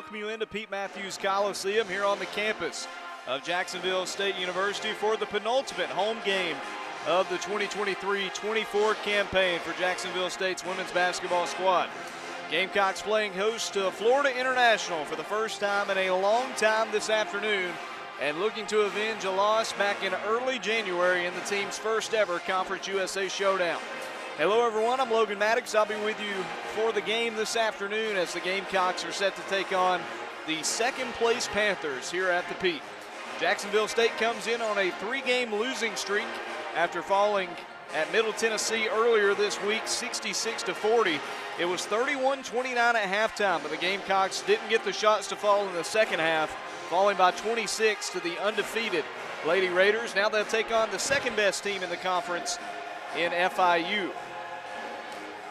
welcome you into Pete Matthews Coliseum here on the campus of Jacksonville State University for the penultimate home game of the 2023-24 campaign for Jacksonville State's women's basketball squad. Gamecocks playing host to Florida International for the first time in a long time this afternoon and looking to avenge a loss back in early January in the team's first ever Conference USA showdown. Hello everyone, I'm Logan Maddox. I'll be with you for the game this afternoon as the Gamecocks are set to take on the second place Panthers here at the Pete. Jacksonville State comes in on a 3-game losing streak after falling at Middle Tennessee earlier this week, 66-40. It was 31-29 at halftime, but the Gamecocks didn't get the shots to fall in the second half, falling by 26 to the undefeated Lady Raiders. Now they'll take on the second best team in the conference in FIU.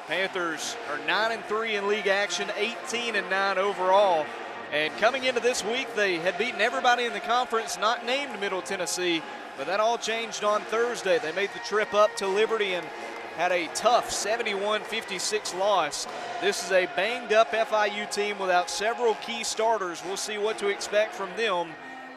Panthers are 9-3 in league action, 18-9 overall. And coming into this week, they had beaten everybody in the conference, not named Middle Tennessee, but that all changed on Thursday. They made the trip up to Liberty and had a tough 71-56 loss. This is a banged-up FIU team without several key starters. We'll see what to expect from them.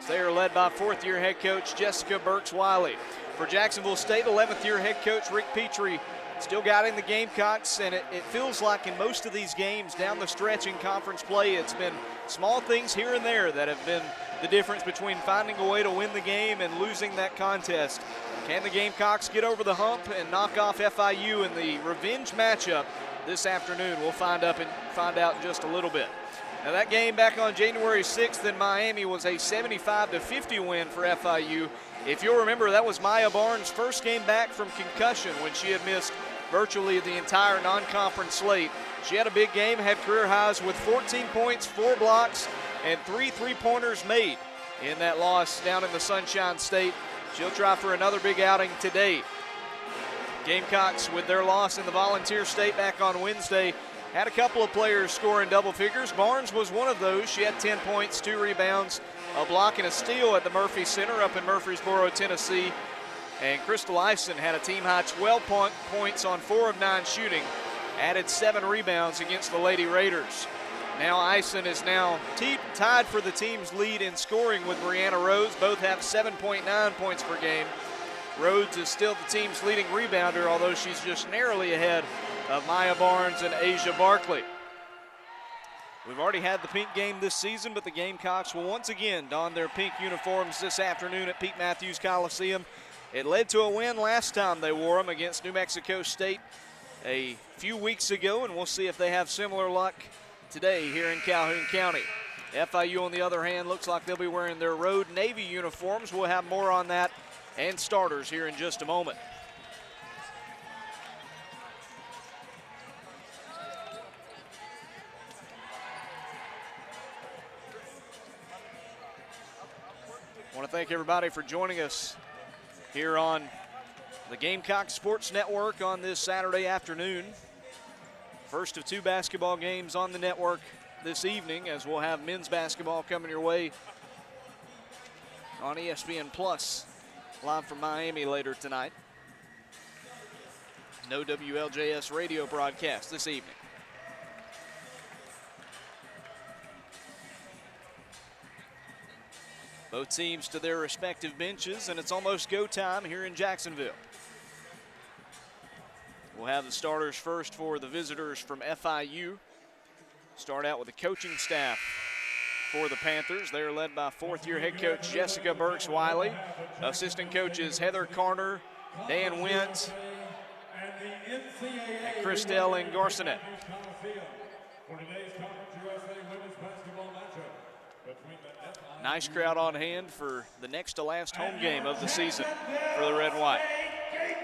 They are led by fourth-year head coach Jessica Burks-Wiley. For Jacksonville State, 11th-year head coach Rick Petrie still guiding the Gamecocks, and it feels like in most of these games down the stretch in conference play, it's been small things here and there that have been the difference between finding a way to win the game and losing that contest. Can the Gamecocks get over the hump and knock off FIU in the revenge matchup this afternoon? We'll find out in just a little bit. Now that game back on January 6th in Miami was a 75-50 win for FIU. If you'll remember, that was Maya Barnes' first game back from concussion when she had missed virtually the entire non-conference slate. She had a big game, had career highs with 14 points, 4 blocks, and 3 three-pointers made in that loss down in the Sunshine State. She'll try for another big outing today. Gamecocks, with their loss in the Volunteer State back on Wednesday, had a couple of players scoring double figures. Barnes was one of those. She had 10 points, 2 rebounds, a block and a steal at the Murphy Center up in Murfreesboro, Tennessee. And Crystal Ison had a team-high 12 points on 4 of 9 shooting, added 7 rebounds against the Lady Raiders. Now Ison is now tied for the team's lead in scoring with Brianna Rhodes. Both have 7.9 points per game. Rhodes is still the team's leading rebounder, although she's just narrowly ahead of Maya Barnes and Asia Barkley. We've already had the pink game this season, but the Gamecocks will once again don their pink uniforms this afternoon at Pete Matthews Coliseum. It led to a win last time they wore them against New Mexico State a few weeks ago, and we'll see if they have similar luck today here in Calhoun County. FIU, on the other hand, looks like they'll be wearing their road Navy uniforms. We'll have more on that and starters here in just a moment. I want to thank everybody for joining us here on the Gamecock Sports Network on this Saturday afternoon. First of 2 basketball games on the network this evening, as we'll have men's basketball coming your way on ESPN Plus, live from Miami later tonight. No WLJS radio broadcast this evening. Both teams to their respective benches, and it's almost go time here in Jacksonville. We'll have the starters first for the visitors from FIU. Start out with the coaching staff for the Panthers. They're led by fourth-year head coach Jessica Burks-Wiley. Assistant coaches Heather Carter, Dan Wentz, and Christelle Garcinet. Nice crowd on hand for the next to last home game of the season for the Red and White.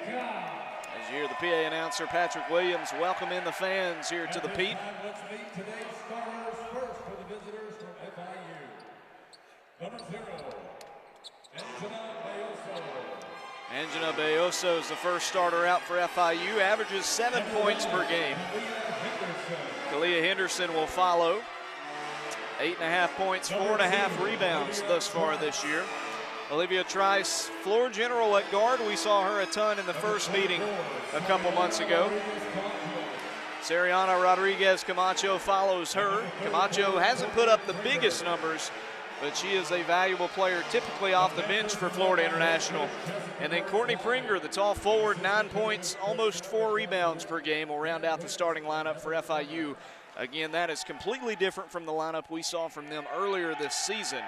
As you hear the PA announcer, Patrick Williams, welcome in the fans here to the Pete. Let's meet today's starters first for the visitors from FIU. Number 0, Angela Bayoso is the first starter out for FIU, averages 7 points per game. Kalia Henderson will follow. 8.5 points, 4.5 rebounds thus far this year. Olivia Trice, floor general at guard. We saw her a ton in the first meeting a couple months ago. Sariana Rodriguez Camacho follows her. Camacho hasn't put up the biggest numbers, but she is a valuable player, typically off the bench for Florida International. And then Courtney Pringer, the tall forward, 9 points, almost 4 rebounds per game, will round out the starting lineup for FIU. Again, that is completely different from the lineup we saw from them earlier this season.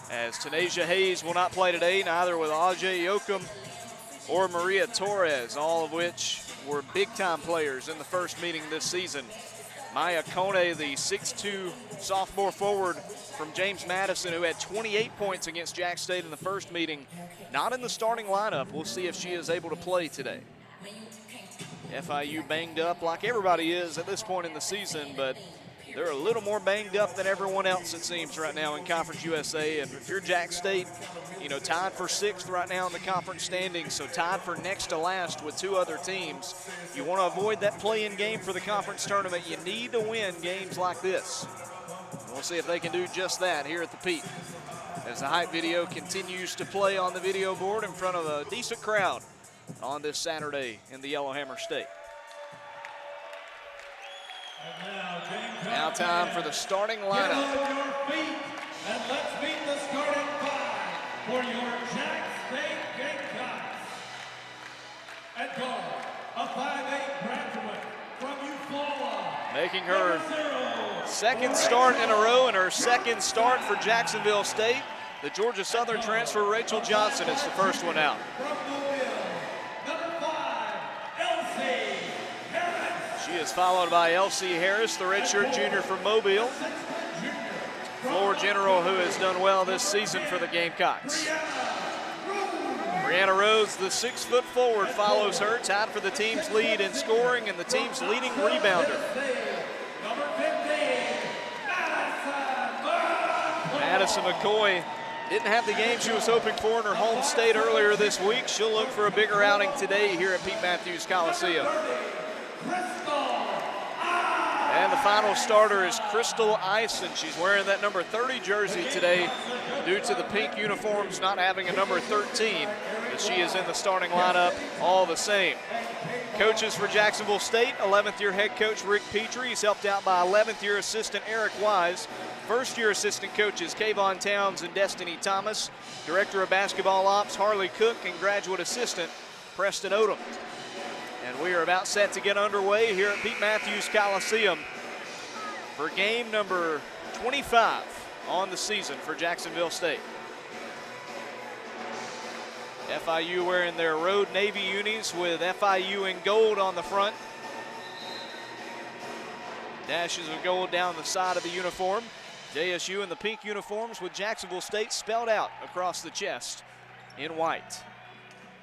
As Tanasia Hayes will not play today, neither will Ajay Yoakum or Maria Torres, all of which were big-time players in the first meeting this season. Maya Kone, the 6'2" sophomore forward from James Madison, who had 28 points against Jack State in the first meeting, not in the starting lineup. We'll see if she is able to play today. FIU banged up like everybody is at this point in the season, but they're a little more banged up than everyone else, it seems, right now in Conference USA. And if you're Jack State, you know, tied for 6th right now in the conference standings, so tied for next to last with 2 other teams. You want to avoid that play-in game for the conference tournament. You need to win games like this. We'll see if they can do just that here at the Pete, as the hype video continues to play on the video board in front of a decent crowd on this Saturday in the Yellowhammer State. Now time for the starting lineup. Get on your feet and let's meet the starting 5 for your Jack State Gamecocks. At guard, a 5'8" graduate from Eufaula. Making her second start in a row and her second start for Jacksonville State. The Georgia Southern transfer, Rachel Johnson, is the first one out. She is followed by Elsie Harris, the redshirt junior from Mobile. Floor general who has done well this season for the Gamecocks. Brianna Rhodes, the 6-foot forward, follows her, tied for the team's lead in scoring and the team's leading rebounder. Madison McCoy didn't have the game she was hoping for in her home state earlier this week. She'll look for a bigger outing today here at Pete Matthews Coliseum. And the final starter is Crystal Ison. She's wearing that number 30 jersey today due to the pink uniforms not having a number 13, but she is in the starting lineup all the same. Coaches for Jacksonville State, 11th year head coach Rick Petrie. He's helped out by 11th year assistant Eric Wise. First year assistant coaches Kayvon Towns and Destiny Thomas. Director of basketball ops Harley Cook, and graduate assistant Preston Odom. And we are about set to get underway here at Pete Matthews Coliseum for game number 25 on the season for Jacksonville State. FIU wearing their road navy unis with FIU in gold on the front. Dashes of gold down the side of the uniform. JSU in the pink uniforms with Jacksonville State spelled out across the chest in white.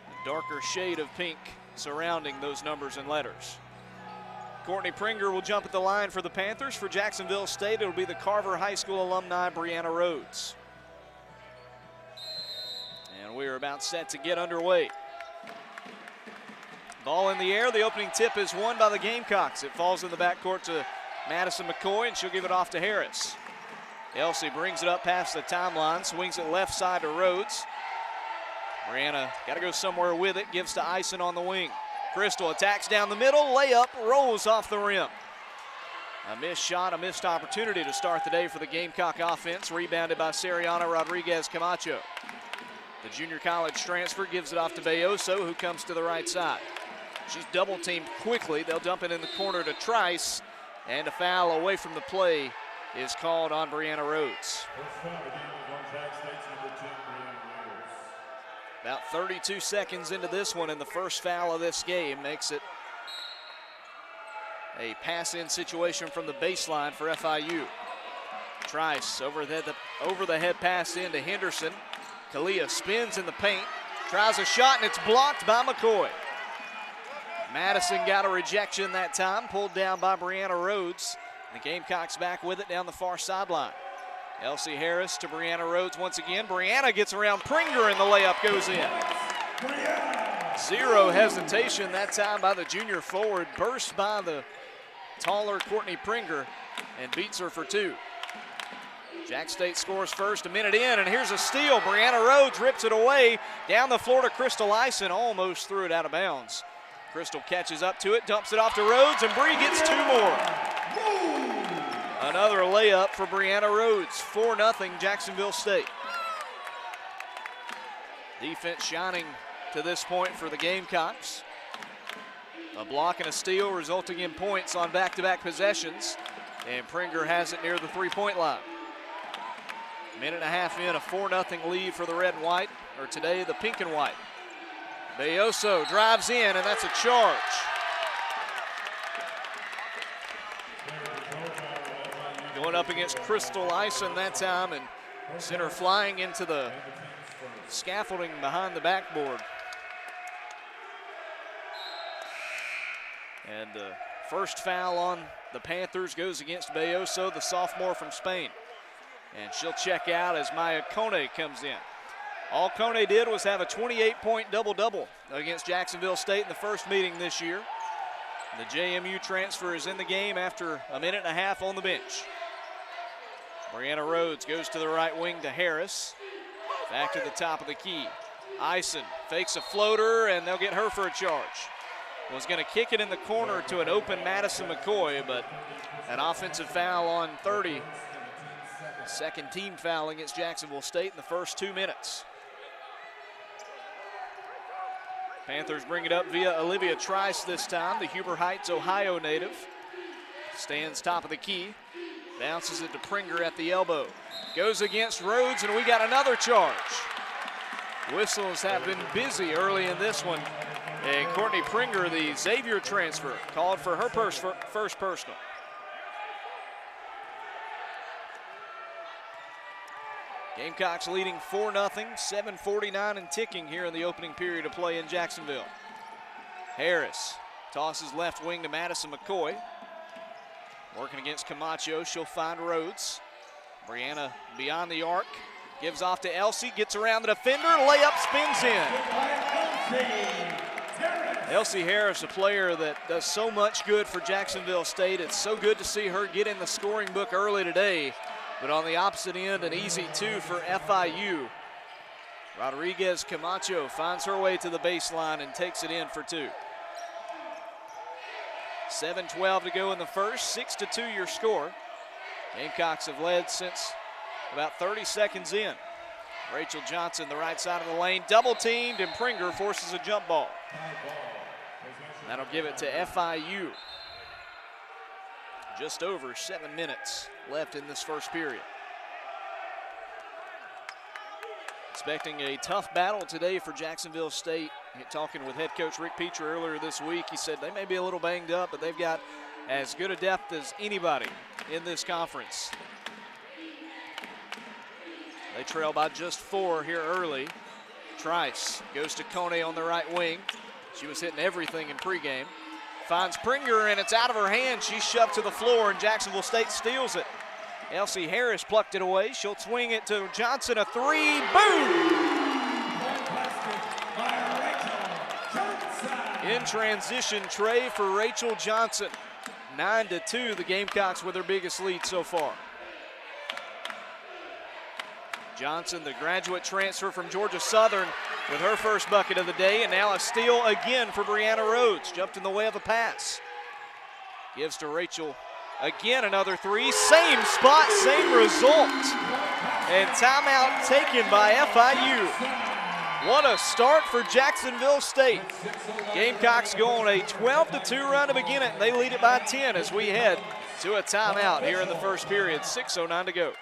A darker shade of pink surrounding those numbers and letters. Courtney Pringer will jump at the line for the Panthers. For Jacksonville State, it'll be the Carver High School alumni Brianna Rhodes. And we are about set to get underway. Ball in the air. The opening tip is won by the Gamecocks. It falls in the backcourt to Madison McCoy, and she'll give it off to Harris. Elsie brings it up past the timeline, swings it left side to Rhodes. Brianna got to go somewhere with it, gives to Ison on the wing. Crystal attacks down the middle, layup, rolls off the rim. A missed shot, a missed opportunity to start the day for the Gamecock offense, rebounded by Sariana Rodriguez Camacho. The junior college transfer gives it off to Bayoso, who comes to the right side. She's double teamed quickly. They'll dump it in the corner to Trice, and a foul away from the play is called on Brianna Rhodes. About 32 seconds into this one, and the first foul of this game makes it a pass-in situation from the baseline for FIU. Trice over the head pass into Henderson. Kalia spins in the paint, tries a shot, and it's blocked by McCoy. Madison got a rejection that time, pulled down by Brianna Rhodes. The Gamecocks back with it down the far sideline. Elsie Harris to Brianna Rhodes once again. Brianna gets around Pringer, and the layup goes in. Zero hesitation that time by the junior forward. Burst by the taller Courtney Pringer and beats her for 2. Jack State scores first, a minute in, and here's a steal. Brianna Rhodes rips it away down the floor to Crystal Ison, almost threw it out of bounds. Crystal catches up to it, dumps it off to Rhodes, and Bree gets 2 more. Another layup for Brianna Rhodes, 4-0 Jacksonville State. Defense shining to this point for the Gamecocks. A block and a steal resulting in points on back-to-back possessions, and Pringer has it near the 3-point line. Minute and a half in, a 4-0 lead for the red and white, or today the pink and white. Bayoso drives in, and that's a charge. Going up against Crystal Ison that time, and sent her flying into the scaffolding behind the backboard. And the first foul on the Panthers goes against Bayoso, the sophomore from Spain. And she'll check out as Maya Kone comes in. All Kone did was have a 28-point double-double against Jacksonville State in the first meeting this year. The JMU transfer is in the game after a minute and a half on the bench. Brianna Rhodes goes to the right wing to Harris. Back to the top of the key. Ison fakes a floater, and they'll get her for a charge. Was going to kick it in the corner to an open Madison McCoy, but an offensive foul on 30. Second team foul against Jacksonville State in the first 2 minutes. Panthers bring it up via Olivia Trice this time, the Huber Heights, Ohio native. Stands top of the key, bounces it to Pringer at the elbow. Goes against Rhodes, and we got another charge. Whistles have been busy early in this one. And Courtney Pringer, the Xavier transfer, called for her first personal. Gamecocks leading 4-0, 7:49 and ticking here in the opening period of play in Jacksonville. Harris tosses left wing to Madison McCoy. Working against Camacho, she'll find Rhodes. Brianna beyond the arc, gives off to Elsie, gets around the defender, layup spins in. Elsie Harris, a player that does so much good for Jacksonville State. It's so good to see her get in the scoring book early today. But on the opposite end, an easy 2 for FIU. Rodriguez Camacho finds her way to the baseline and takes it in for 2. 7:12 to go in the first, 6-2 your score. Gamecocks have led since about 30 seconds in. Rachel Johnson, the right side of the lane, double teamed, and Pringer forces a jump ball. That'll give it to FIU. Just over 7 minutes left in this first period. Expecting a tough battle today for Jacksonville State. Talking with head coach Rick Peacher earlier this week, he said they may be a little banged up, but they've got as good a depth as anybody in this conference. They trail by just 4 here early. Trice goes to Kone on the right wing. She was hitting everything in pregame. Finds Pringer, and it's out of her hand. She's shoved to the floor, and Jacksonville State steals it. Elsie Harris plucked it away. She'll swing it to Johnson, a 3, boom! In transition tray for Rachel Johnson. 9-2, the Gamecocks with their biggest lead so far. Johnson, the graduate transfer from Georgia Southern, with her first bucket of the day, and now a steal again for Brianna Rhodes. Jumped in the way of a pass. Gives to Rachel again, another 3. Same spot, same result. And timeout taken by FIU. What a start for Jacksonville State. Gamecocks go on a 12-2 run to begin it, and they lead it by 10 as we head to a timeout here in the first period. 6:09 to go.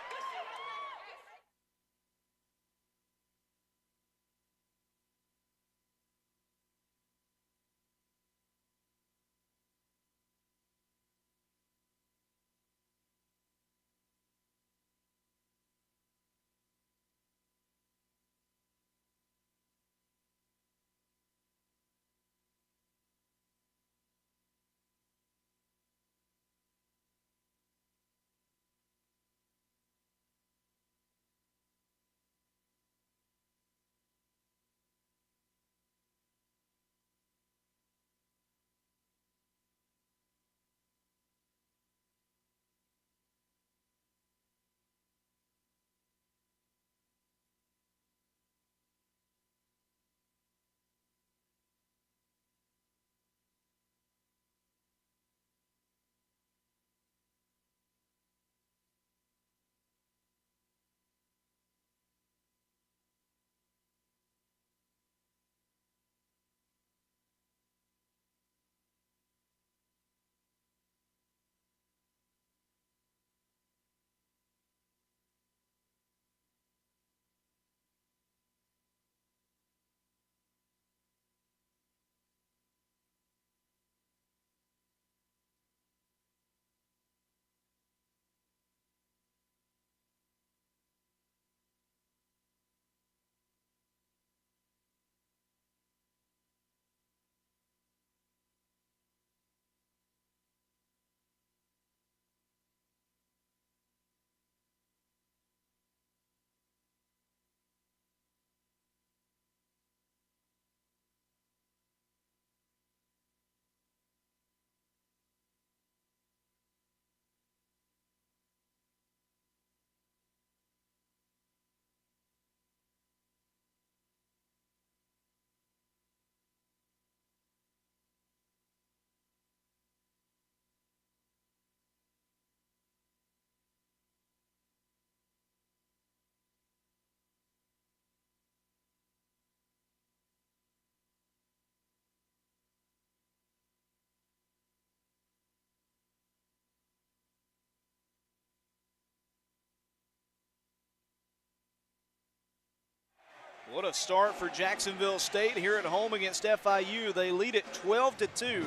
What a start for Jacksonville State here at home against FIU. They lead it 12-2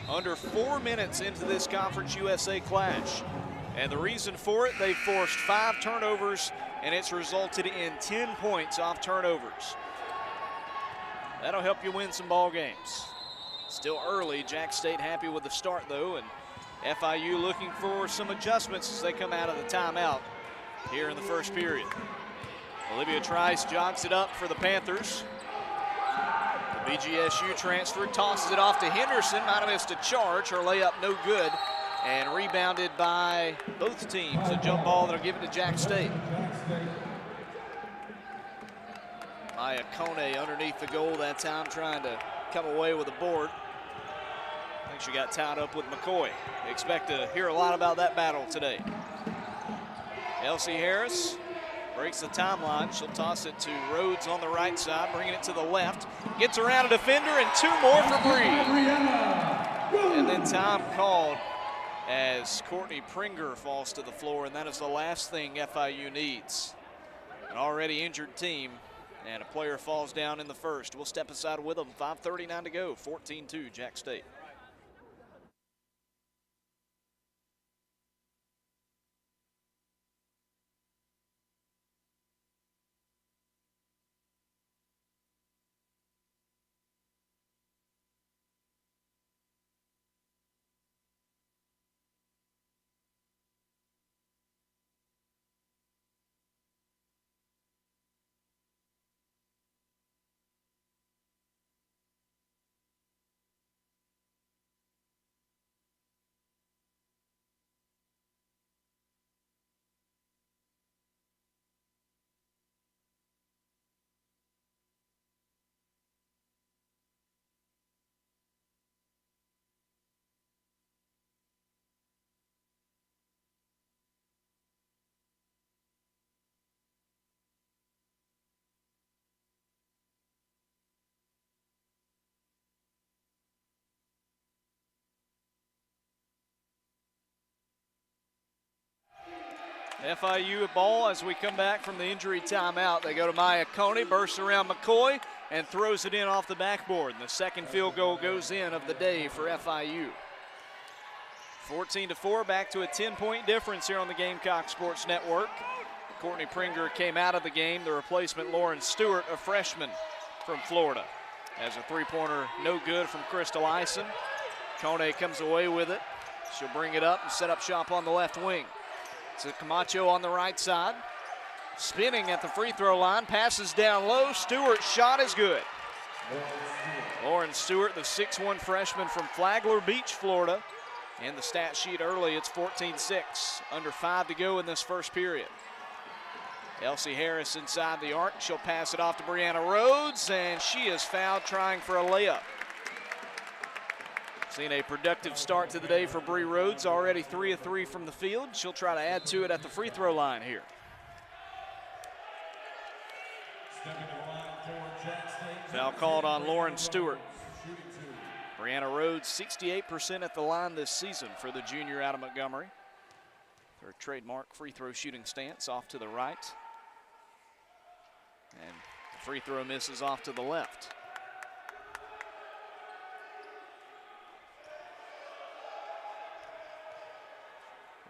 under 4 minutes into this Conference USA clash. And the reason for it, they forced 5 turnovers, and it's resulted in 10 points off turnovers. That'll help you win some ball games. Still early. Jack State happy with the start, though, and FIU looking for some adjustments as they come out of the timeout here in the first period. Olivia Trice jogs it up for the Panthers. The BGSU transfer tosses it off to Henderson. Might have missed a charge. Her layup no good. And rebounded by both teams. A jump ball that'll give it to Jack State. Maya Kone underneath the goal that time, trying to come away with a board. I think she got tied up with McCoy. Expect to hear a lot about that battle today. Elsie Harris breaks the timeline. She'll toss it to Rhodes on the right side, bringing it to the left. Gets around a defender, and 2 more for Bree. And then time called as Courtney Pringer falls to the floor, and that is the last thing FIU needs. An already injured team, and a player falls down in the first. We'll step aside with them. 5:39 to go, 14-2 Jack State. FIU at ball as we come back from the injury timeout. They go to Maya Kone, bursts around McCoy, and throws it in off the backboard. And the second field goal goes in of the day for FIU. 14-4, back to a 10-point difference here on the Gamecock Sports Network. Courtney Pringer came out of the game. The replacement, Lauren Stewart, a freshman from Florida. As a three-pointer, no good from Crystal Eisen. Kone comes away with it. She'll bring it up and set up shop on the left wing. To Camacho on the right side. Spinning at the free throw line, passes down low. Stewart's shot is good. Lauren Stewart, the 6'1 freshman from Flagler Beach, Florida. In the stat sheet early, it's 14-6. Under 5 to go in this first period. Elsie Harris inside the arc. She'll pass it off to Brianna Rhodes, and she is fouled trying for a layup. Seen a productive start to the day for Bree Rhodes, already 3 of 3 from the field. She'll try to add to it at the free throw line here. Foul called on Lauren Stewart. Brianna Rhodes, 68% at the line this season for the junior out of Montgomery. Their trademark free throw shooting stance off to the right. And the free throw misses off to the left.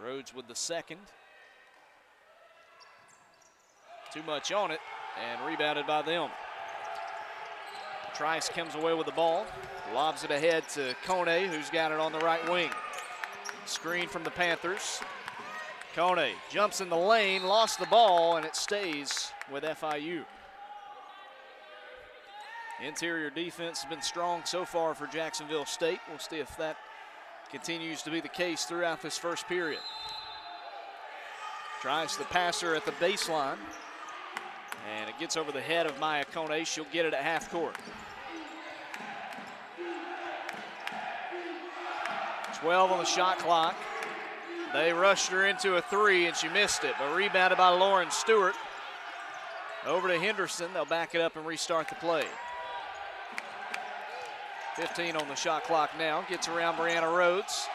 Rhodes with the second. Too much on it, and rebounded by them. Trice comes away with the ball, lobs it ahead to Kone, who's got it on the right wing. Screen from the Panthers. Kone jumps in the lane, lost the ball, and it stays with FIU. Interior defense has been strong so far for Jacksonville State. We'll see if that continues to be the case throughout this first period. Tries the passer at the baseline, and it gets over the head of Maya Kone. She'll get it at half court. 12 on the shot clock. They rushed her into a three, and she missed it, but rebounded by Lauren Stewart. Over to Henderson. They'll back it up and restart the play. 15 on the shot clock now. Gets around Brianna Rhodes.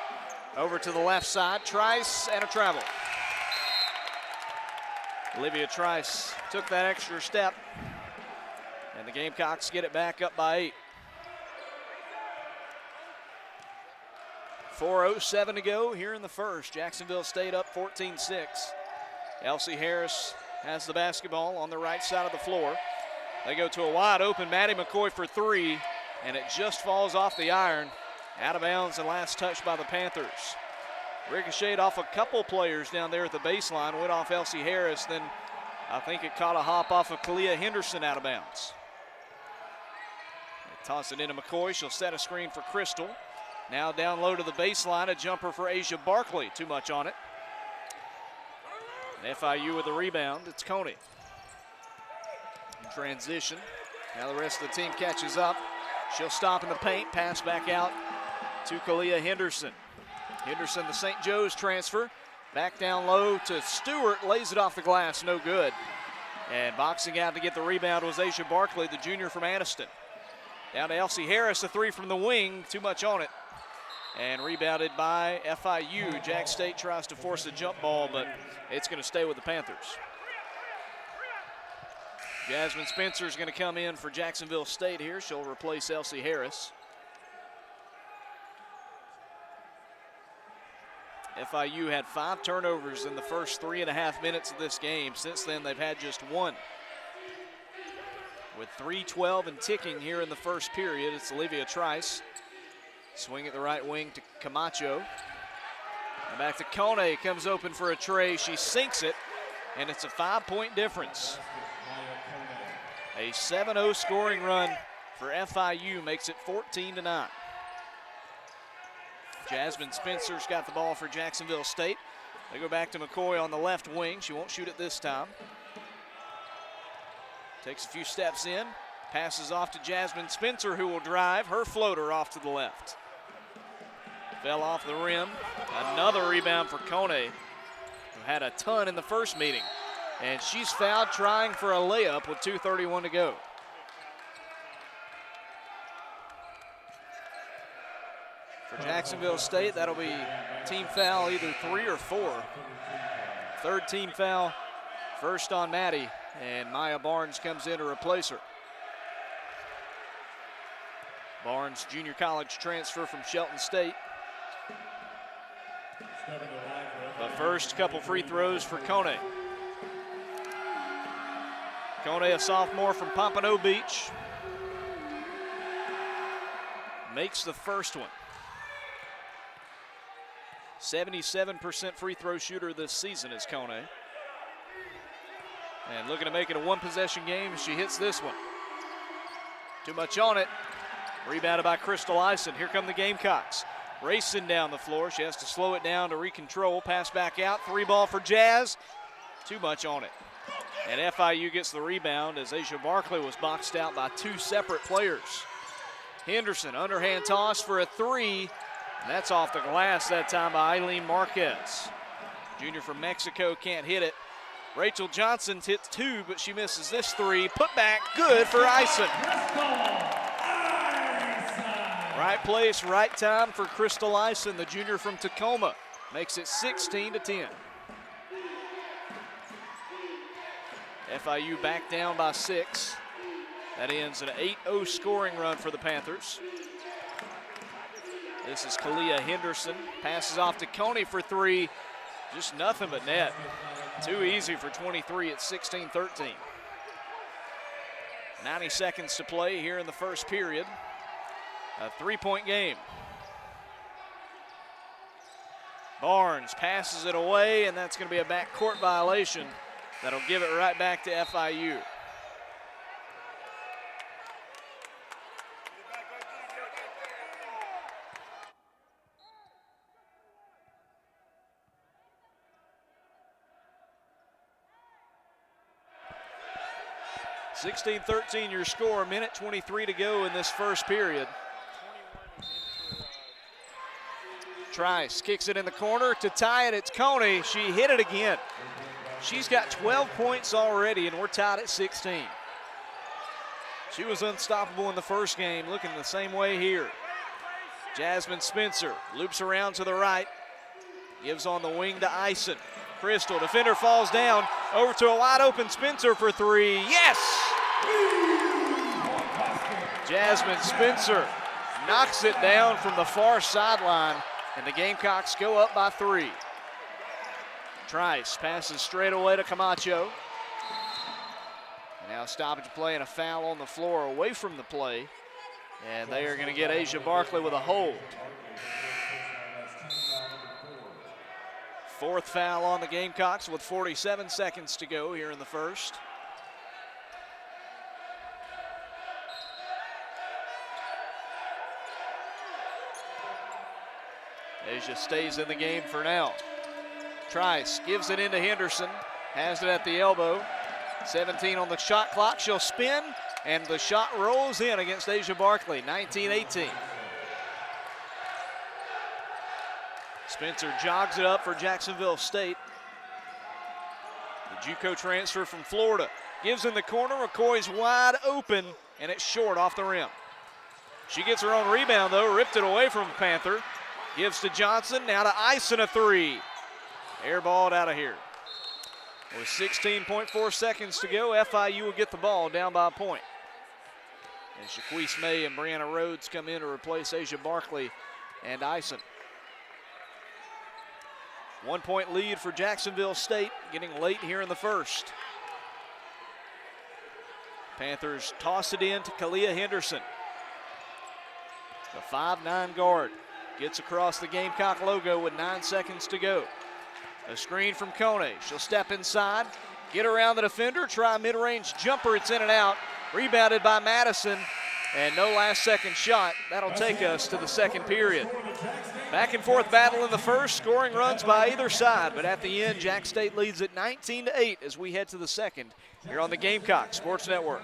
Over to the left side. Trice and a travel. Olivia Trice took that extra step. And the Gamecocks get it back up by 8. 4:07 to go here in the first. Jacksonville State up 14-6. Elsie Harris has the basketball on the right side of the floor. They go to a wide open Maddie McCoy for 3, and it just falls off the iron. Out of bounds and last touch by the Panthers. Ricocheted off a couple players down there at the baseline, went off Elsie Harris, then I think it caught a hop off of Kalia Henderson out of bounds. They toss it into McCoy, she'll set a screen for Crystal. Now down low to the baseline, a jumper for Asia Barkley, too much on it. And FIU with the rebound, it's Coney. In transition, now the rest of the team catches up. She'll stop in the paint, pass back out to Kalia Henderson. Henderson, the St. Joe's transfer, back down low to Stewart, lays it off the glass, no good. And boxing out to get the rebound was Asia Barkley, the junior from Anniston. Down to Elsie Harris, a 3 from the wing, too much on it. And rebounded by FIU. Jack State tries to force a jump ball, but it's going to stay with the Panthers. Jasmine Spencer is going to come in for Jacksonville State here. She'll replace Elsie Harris. FIU had 5 turnovers in the first 3.5 minutes of this game. Since then, they've had just 1. With 3:12 and ticking here in the first period, it's Olivia Trice. Swing at the right wing to Camacho. And back to Kone, comes open for a tray. She sinks it, and it's a 5-point difference. A 7-0 scoring run for FIU makes it 14-9. Jasmine Spencer's got the ball for Jacksonville State. They go back to McCoy on the left wing. She won't shoot it this time. Takes a few steps in, passes off to Jasmine Spencer, who will drive. Her floater off to the left. Fell off the rim. Another rebound for Kone, who had a ton in the first meeting. And she's fouled trying for a layup with 2:31 to go. For Jacksonville State, that'll be team foul either 3 or 4. Third team foul, first on Maddie, and Maya Barnes comes in to replace her. Barnes, junior college transfer from Shelton State. The first couple free throws for Kone. Kone, a sophomore from Pompano Beach, makes the first one. 77% free throw shooter this season is Kone. And looking to make it a 1-possession game, she hits this one. Too much on it. Rebounded by Crystal Ison. Here come the Gamecocks. Racing down the floor. She has to slow it down to recontrol. Pass back out. 3-ball for Jazz. Too much on it. And FIU gets the rebound as Asia Barkley was boxed out by 2 separate players. Henderson, underhand toss for a 3. And that's off the glass that time by Eileen Marquez. Junior from Mexico can't hit it. Rachel Johnson hits 2, but she misses this 3. Put back, good for Ison. Right place, right time for Crystal Ison, the junior from Tacoma. Makes it 16-10. FIU back down by 6. That ends an 8-0 scoring run for the Panthers. This is Kalia Henderson. Passes off to Coney for 3. Just nothing but net. Too easy for 23 at 16-13. 90 seconds to play here in the first period. A 3-point game. Barnes passes it away, and that's going to be a backcourt violation. That'll give it right back to FIU. (16-13) your score, minute 23 to go in this first period. Trice kicks it in the corner to tie it. It's Coney. She hit it again. She's got 12 points already, and we're tied at 16. She was unstoppable in the first game, looking the same way here. Jasmine Spencer loops around to the right, gives on the wing to Ison. Crystal, defender falls down, over to a wide open Spencer for 3. Yes! Jasmine Spencer knocks it down from the far sideline, and the Gamecocks go up by 3. Trice passes straight away to Camacho. And now stoppage play and a foul on the floor away from the play. And they are going to get Asia Barkley with a hold. 4th foul on the Gamecocks with 47 seconds to go here in the first. Asia stays in the game for now. Trice gives it into Henderson, has it at the elbow. 17 on the shot clock, she'll spin, and the shot rolls in against Asia Barkley, 19-18. Spencer jogs it up for Jacksonville State. The JUCO transfer from Florida gives in the corner. McCoy's wide open, and it's short off the rim. She gets her own rebound, though, ripped it away from Panther. Gives to Johnson, now to Ison, a 3. Airballed out of here. With 16.4 seconds to go, FIU will get the ball down by a point. And Shaquise May and Brianna Rhodes come in to replace Asia Barkley and Ison. 1-point lead for Jacksonville State, getting late here in the first. Panthers toss it in to Kalia Henderson. The 5'9" guard gets across the Gamecock logo with 9 seconds to go. A screen from Kone. She'll step inside, get around the defender, try a mid-range jumper. It's in and out. Rebounded by Madison, and no last-second shot. That'll take us to the second period. Back and forth battle in the first, scoring runs by either side, but at the end, Jack State leads at 19-8 as we head to the second here on the Gamecock Sports Network.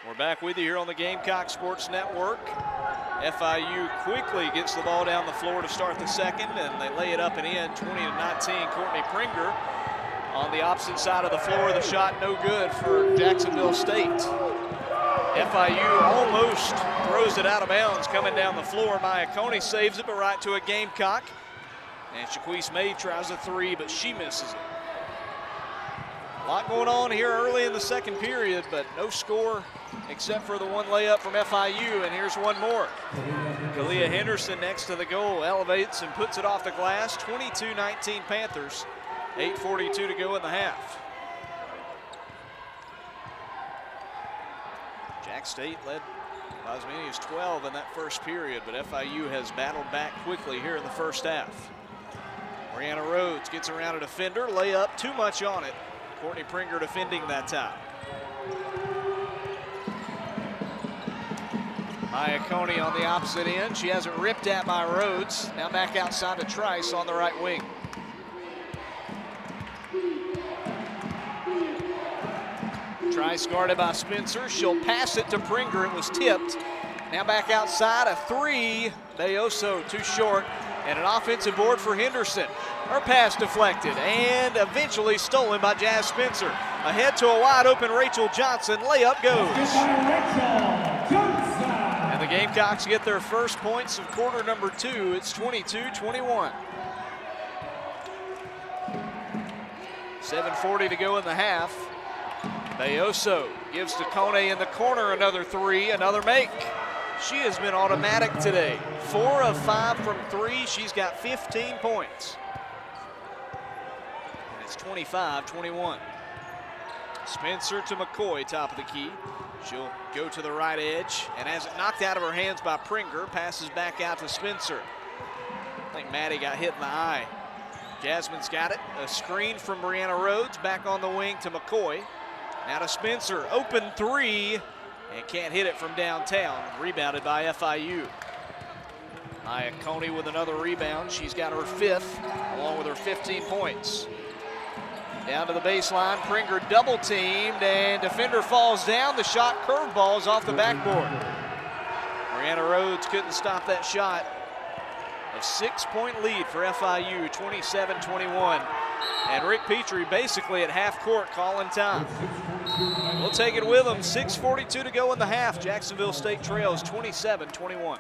We're back with you here on the Gamecock Sports Network. FIU quickly gets the ball down the floor to start the second, and they lay it up and in, 20-19. Courtney Pringer on the opposite side of the floor. The shot no good for Jacksonville State. FIU almost throws it out of bounds coming down the floor. Maya Coney saves it, but right to a Gamecock. And Shaquise May tries a three, but she misses it. A lot going on here early in the second period, but no score except for the one layup from FIU, and here's one more. Kalia Henderson next to the goal elevates and puts it off the glass. 22-19 Panthers, 8:42 to go in the half. Jack State led by as many as 12 in that first period, but FIU has battled back quickly here in the first half. Brianna Rhodes gets around a defender, layup, too much on it. Courtney Pringer defending that time. Maya Coney on the opposite end. She has it ripped at by Rhodes. Now back outside to Trice on the right wing. Trice guarded by Spencer. She'll pass it to Pringer. It was tipped. Now back outside, a three. Bayoso too short. And an offensive board for Henderson. Her pass deflected and eventually stolen by Jazz Spencer. Ahead to a wide open Rachel Johnson. Layup goes. And the Gamecocks get their first points of quarter number 2. It's 22-21. 7:40 to go in the half. Bayoso gives to Kone in the corner, another three, another make. She has been automatic today. 4 of 5 from 3. She's got 15 points. And it's 25-21. Spencer to McCoy, top of the key. She'll go to the right edge and has it knocked out of her hands by Pringer. Passes back out to Spencer. I think Maddie got hit in the eye. Jasmine's got it. A screen from Brianna Rhodes. Back on the wing to McCoy. Now to Spencer. Open three. And can't hit it from downtown. Rebounded by FIU. Maya Coney with another rebound. She's got her 5th, along with her 15 points. Down to the baseline. Pringer double teamed, and defender falls down. The shot curveballs off the backboard. Brianna Rhodes couldn't stop that shot. A 6-point lead for FIU, 27-21. And Rick Petrie basically at half court calling time. We'll take it with them. 6:42 to go in the half. Jacksonville State trails 27-21.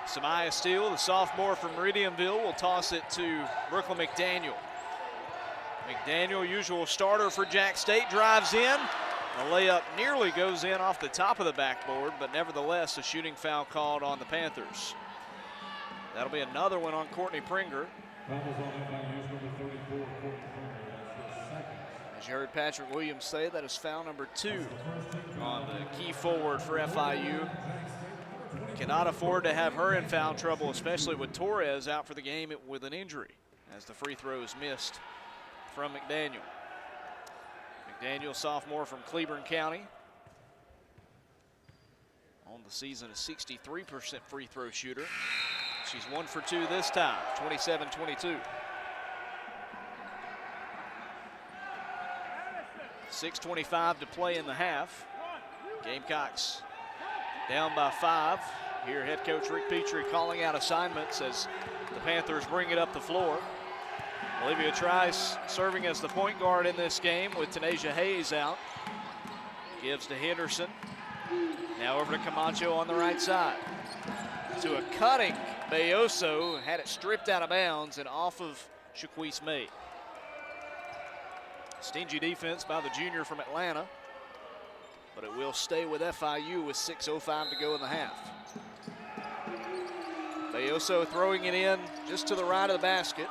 Samaya Steele, the sophomore from Meridianville, will toss it to Brooklyn McDaniel. McDaniel, usual starter for Jack State, drives in. The layup nearly goes in off the top of the backboard, but nevertheless, a shooting foul called on the Panthers. That'll be another one on Courtney Pringer. As you heard Patrick Williams say, that is foul number 2 on the key forward for FIU. Cannot afford to have her in foul trouble, especially with Torres out for the game with an injury, as the free throw is missed from McDaniel. McDaniel, sophomore from Cleburne County. On the season, a 63% free throw shooter. She's 1 for 2 this time, 27-22. 6:25 to play in the half. Gamecocks down by 5. Here, head coach Rick Petrie calling out assignments as the Panthers bring it up the floor. Olivia Trice serving as the point guard in this game with Tanasia Hayes out. Gives to Henderson. Now over to Camacho on the right side. To a cutting Bayoso, had it stripped out of bounds and off of Shaquise May. Stingy defense by the junior from Atlanta, but it will stay with FIU with 6:05 to go in the half. Bayoso throwing it in just to the right of the basket.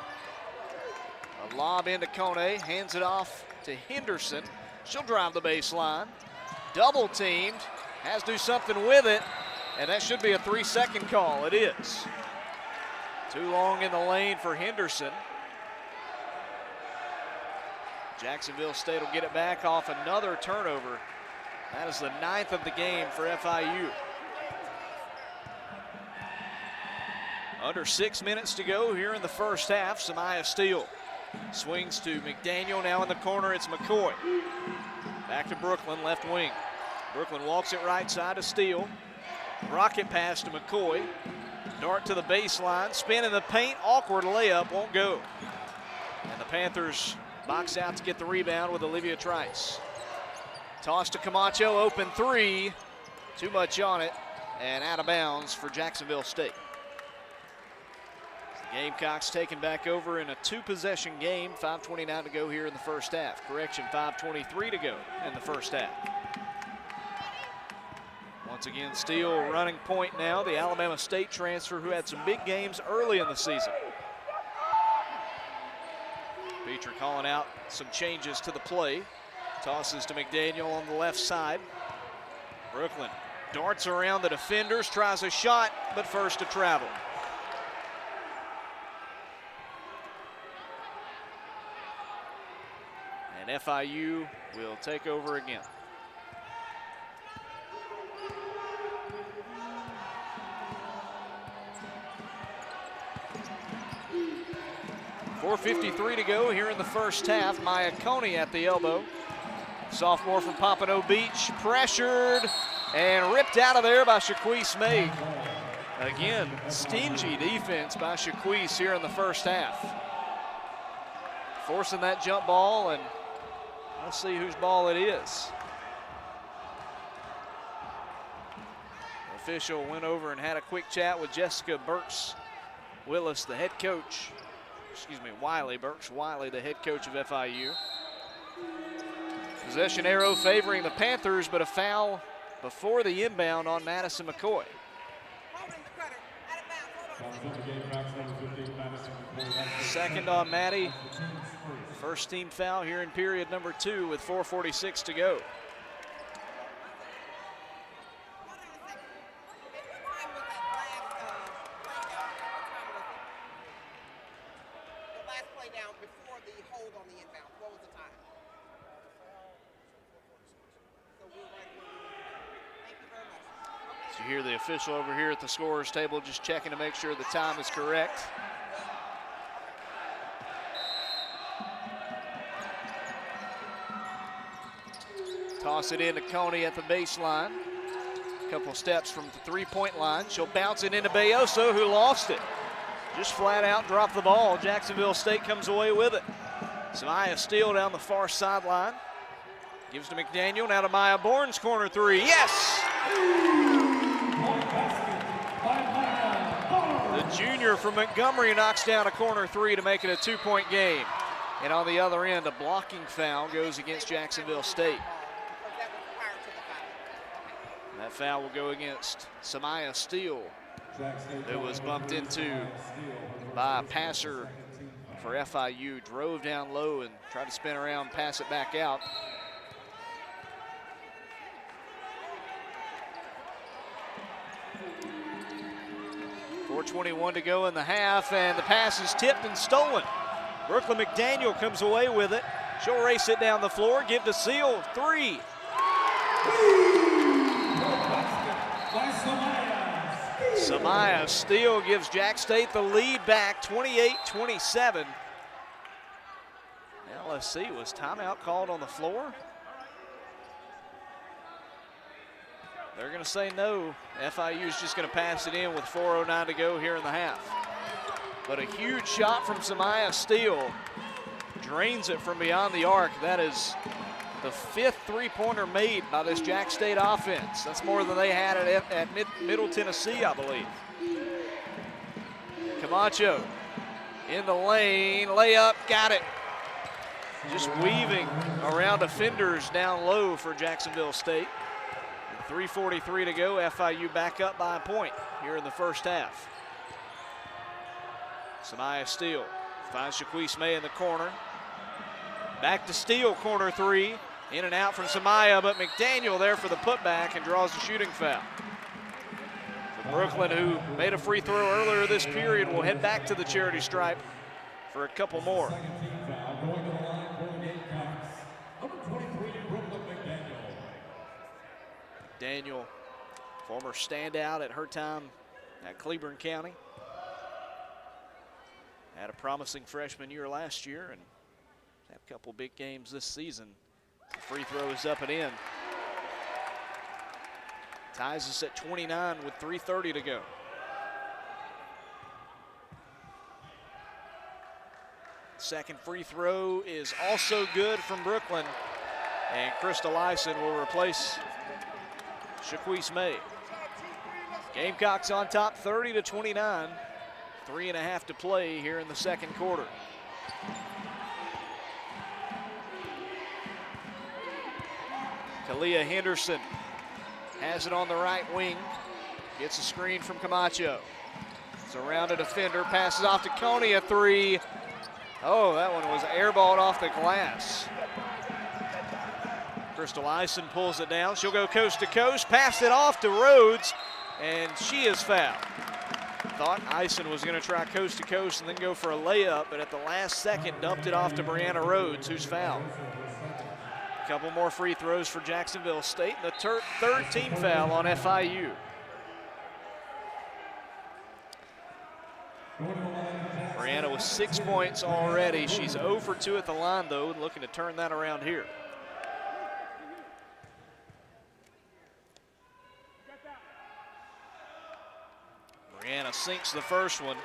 A lob into Kone, hands it off to Henderson. She'll drive the baseline. Double teamed, has to do something with it, and that should be a 3-second call. It is. Too long in the lane for Henderson. Jacksonville State will get it back off another turnover. That is the 9th of the game for FIU. Under 6 minutes to go here in the first half. Samaya Steele swings to McDaniel. Now in the corner, it's McCoy. Back to Brooklyn, left wing. Brooklyn walks it right side to Steele. Rocket pass to McCoy. Dart to the baseline, spin in the paint, awkward layup, won't go. And the Panthers box out to get the rebound with Olivia Trice. Toss to Camacho, open 3. Too much on it, and out of bounds for Jacksonville State. The Gamecocks taken back over in a 2-possession game. 5:29 to go here in the first half. Correction, 5:23 to go in the first half. Once again, Steele running point now, the Alabama State transfer who had some big games early in the season. Petrie calling out some changes to the play. Tosses to McDaniel on the left side. Brooklyn darts around the defenders, tries a shot, but first to travel. And FIU will take over again. 4:53 to go here in the first half. Maya Coney at the elbow. Sophomore from Pompano Beach, pressured and ripped out of there by Shaquise May. Again, stingy defense by Shaquise here in the first half. Forcing that jump ball, and let's see whose ball it is. The official went over and had a quick chat with Jessica Burks-Willis, the head coach. Excuse me, Wiley Burks-Wiley, the head coach of FIU. Possession arrow favoring the Panthers, but a foul before the inbound on Madison McCoy. Second on Maddie. First team foul here in period number 2 with 4:46 to go. You hear the official over here at the scorer's table just checking to make sure the time is correct. Toss it into Coney at the baseline. A couple steps from the three-point line. She'll bounce it into Bayoso, who lost it. Just flat out dropped the ball. Jacksonville State comes away with it. Samaya Steele down the far sideline. Gives to McDaniel, now to Maya Bourne's corner 3. Yes! junior from Montgomery knocks down a corner three to make it a 2-point game. And on the other end, a blocking foul goes against Jacksonville State. That foul will go against Samaya Steele, who was bumped into by a passer for FIU. Drove down low and tried to spin around, pass it back out. .421 to go in the half, and the pass is tipped and stolen. Brooklyn McDaniel comes away with it. She'll race it down the floor, give to Steele, three. Samaya Steele gives Jack State the lead back, 28-27. LSC, was timeout called on the floor? They're going to say no. FIU is just going to pass it in with 4:09 to go here in the half. But a huge shot from Samaya Steele. Drains it from beyond the arc. That is the 5th three-pointer made by this Jack State offense. That's more than they had at Middle Tennessee, I believe. Camacho in the lane, layup, got it. Just weaving around defenders down low for Jacksonville State. 3:43 to go, FIU back up by a point here in the first half. Samaya Steele finds Shaquise May in the corner. Back to Steele, corner three. In and out from Samaya, but McDaniel there for the putback and draws a shooting foul. So Brooklyn, who made a free throw earlier this period, will head back to the charity stripe for a couple more. Daniel, former standout at her time at Cleburne County. Had a promising freshman year last year and had a couple big games this season. The free throw is up and in. Ties us at 29 with 3:30 to go. Second free throw is also good from Brooklyn, and Crystal Eisen will replace Shaquise May. Gamecocks on top 30-29. 3.5 to play here in the second quarter. Kalia Henderson has it on the right wing. Gets a screen from Camacho. It's around a defender, passes off to Coney, a three. Oh, that one was airballed off the glass. Crystal Eisen pulls it down. She'll go coast to coast, pass it off to Rhodes, and she is fouled. Thought Eisen was going to try coast to coast and then go for a layup, but at the last second dumped it off to Brianna Rhodes, who's fouled. A couple more free throws for Jacksonville State, and the third team foul on FIU. Brianna with 6 points already. She's 0 for 2 at the line, though, and looking to turn that around here. Brianna sinks the first one,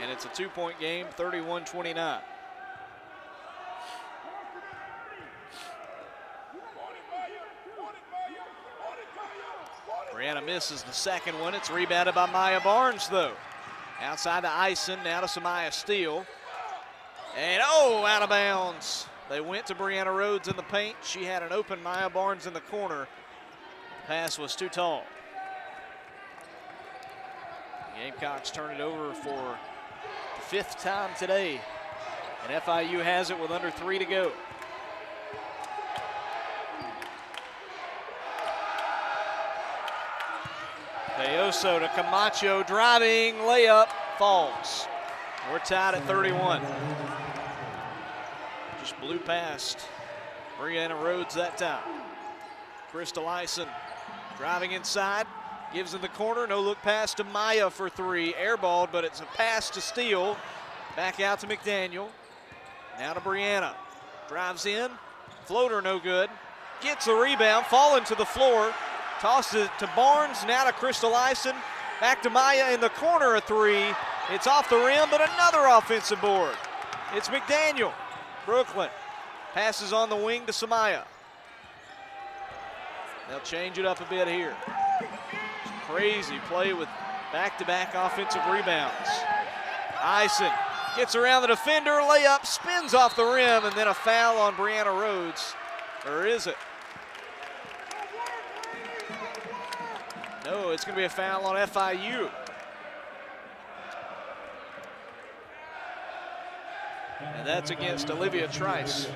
and it's a 2-point game, 31-29. Brianna misses the second one. It's rebounded by Maya Barnes, though. Outside to Eisen, now to Samaya Steele. And oh, out of bounds. They went to Brianna Rhodes in the paint. She had an open Maya Barnes in the corner. The pass was too tall. The Gamecocks turn it over for the 5th time today. And FIU has it with under 3 to go. Peyoso to Camacho, driving, layup, falls. We're tied at 31. Just blew past Brianna Rhodes that time. Crystal Eisen driving inside, gives in the corner, no look pass to Maya for three. Airballed, but it's a pass to Steele. Back out to McDaniel. Now to Brianna. Drives in, floater no good. Gets a rebound, falling to the floor. Tosses it to Barnes, now to Crystal Eisen. Back to Maya in the corner, a three. It's off the rim, but another offensive board. It's McDaniel. Brooklyn passes on the wing to Samaya. They'll change it up a bit here. Crazy play with Back-to-back offensive rebounds. Ison gets around the defender, layup, spins off the rim, and then a foul on Brianna Rhodes. Or is it? No, it's going to be a foul on FIU. And that's against Olivia Trice.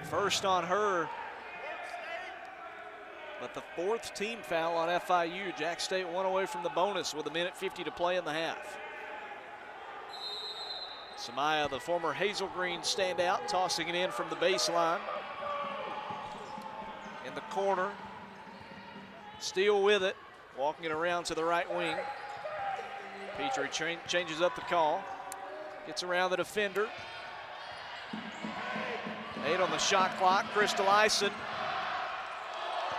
First on her, but the 4th team foul on FIU. Jack State one away from the bonus with 1:50 to play in the half. Samaya, the former Hazel Green standout, tossing it in from the baseline. In the corner, Steele with it, walking it around to the right wing. Petrie changes up the call. Gets around the defender. 8 on the shot clock. Crystal Ison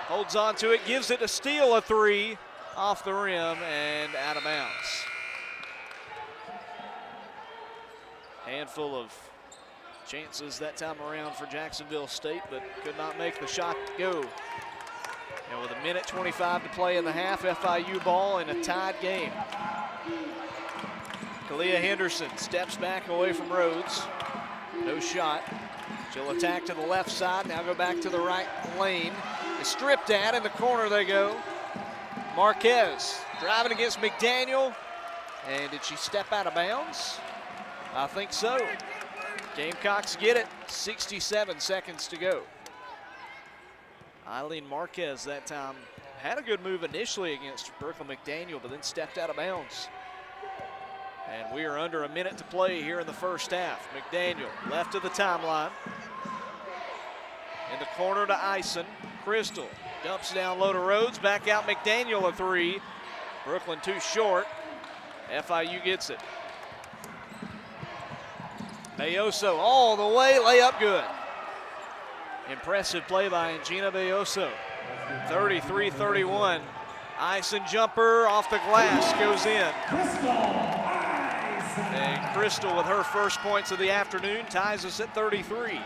holds on to it, gives it to Steele, a 3 off the rim and out of bounds. Handful of chances that time around for Jacksonville State, but could not make the shot go. And with 1:25 to play in the half, FIU ball in a tied game. Kalia Henderson steps back away from Rhodes. No shot. She'll attack to the left side, now go back to the right lane. It's stripped at, in the corner they go. Marquez driving against McDaniel. And did she step out of bounds? I think so. Gamecocks get it, 67 seconds to go. Eileen Marquez that time had a good move initially against Berkeley McDaniel, but then stepped out of bounds. And we are under a minute to play here in the first half. McDaniel left of the timeline. In the corner to Ison. Crystal dumps down low to Rhodes. Back out McDaniel, a 3. Brooklyn too short. FIU gets it. Bayoso all the way, layup good. Impressive play by Gina Bayoso. 33-31. Ison jumper off the glass goes in. And Crystal with her first points of the afternoon ties us at 33.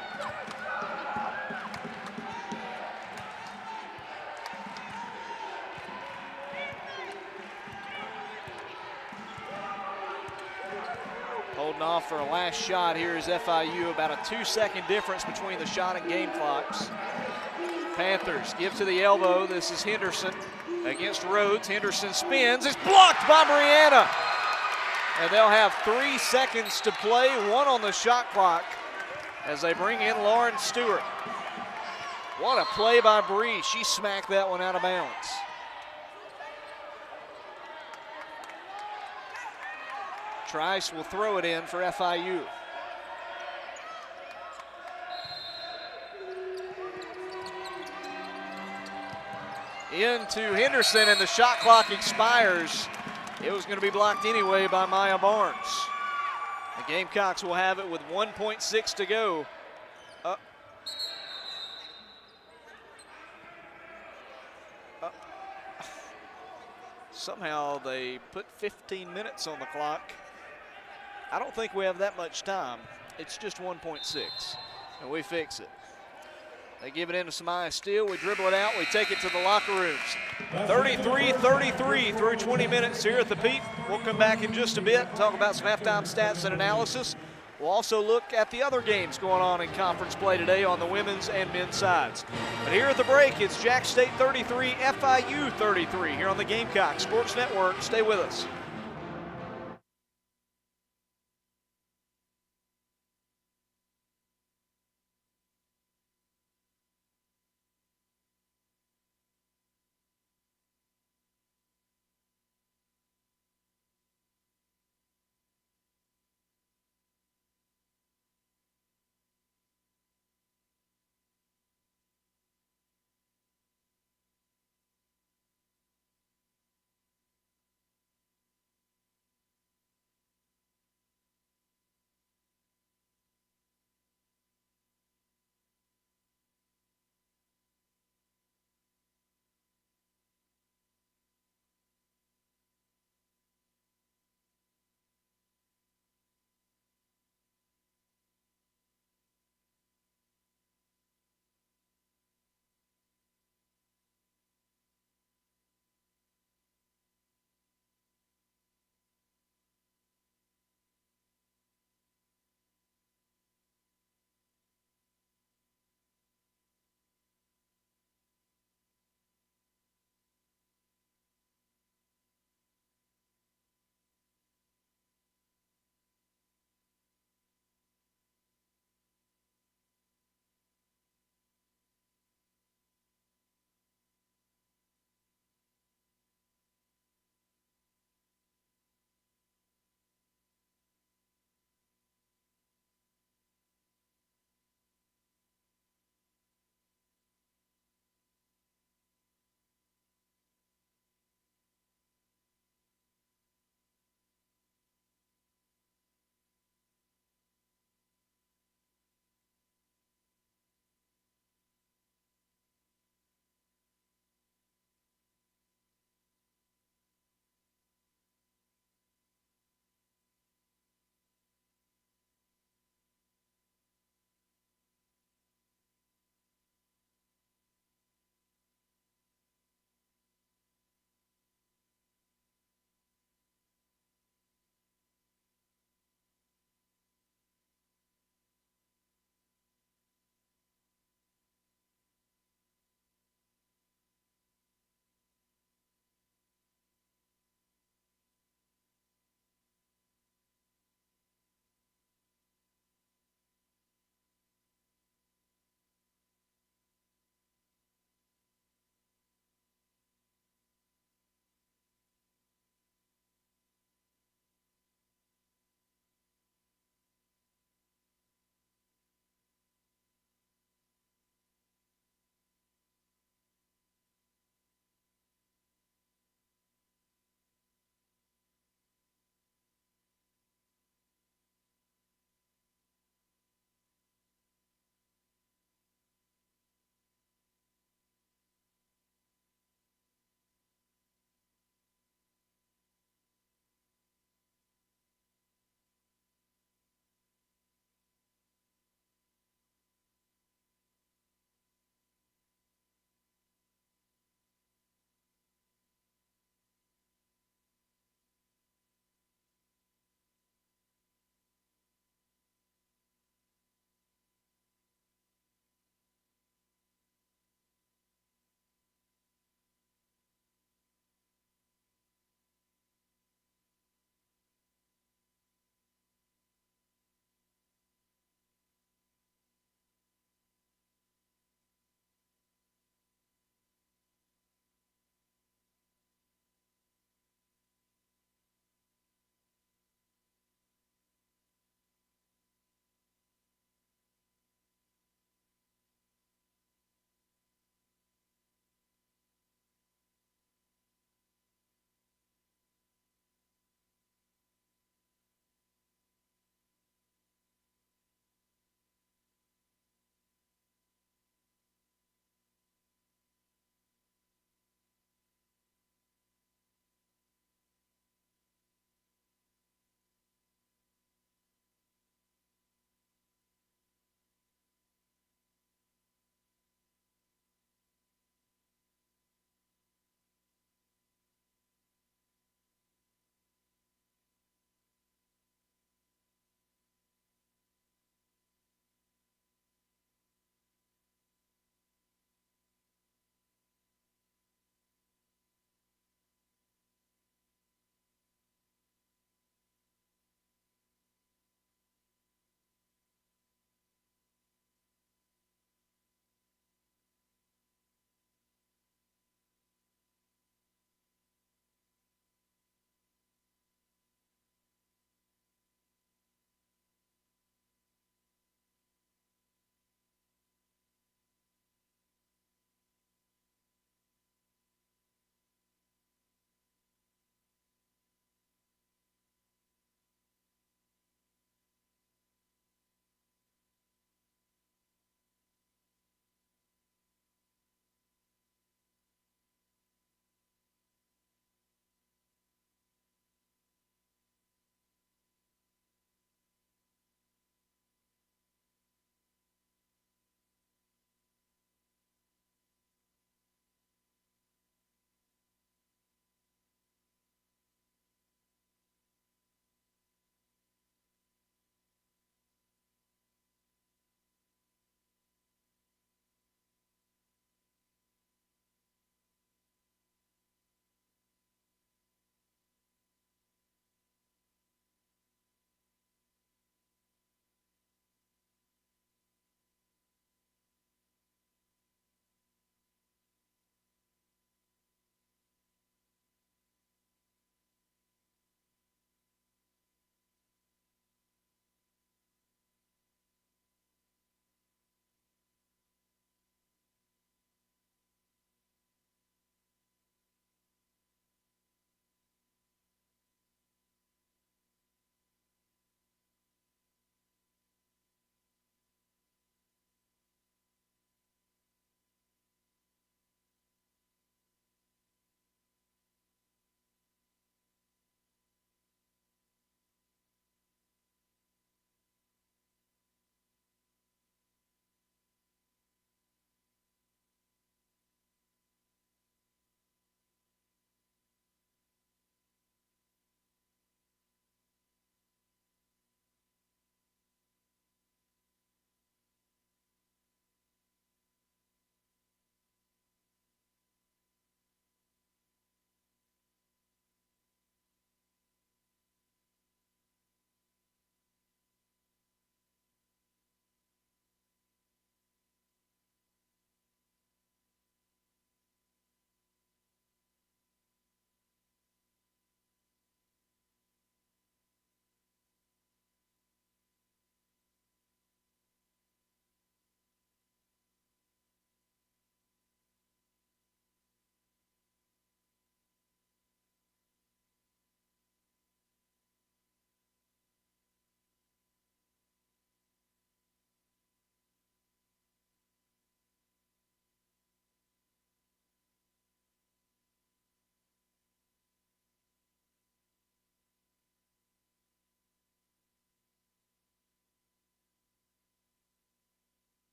Holding off for a last shot here is FIU. About a 2-second difference between the shot and game clocks. Panthers give to the elbow. This is Henderson against Rhodes. Henderson spins. It's blocked by Brianna. And they'll have 3 seconds to play, 1 on the shot clock as they bring in Lauren Stewart. What a play by Bree. She smacked that one out of bounds. Trice will throw it in for FIU. Into Henderson, and the shot clock expires. It was going to be blocked anyway by Maya Barnes. The Gamecocks will have it with 1.6 to go. Somehow they put 15 minutes on the clock. I don't think we have that much time. It's just 1.6, and we fix it. They give it into Samaya Steele. We dribble it out. We take it to the locker rooms. 33-33 through 20 minutes here at the Pete. We'll come back in just a bit, talk about some halftime stats and analysis. We'll also look at the other games going on in conference play today on the women's and men's sides. But here at the break, it's Jack State 33, FIU 33 here on the Gamecock Sports Network. Stay with us.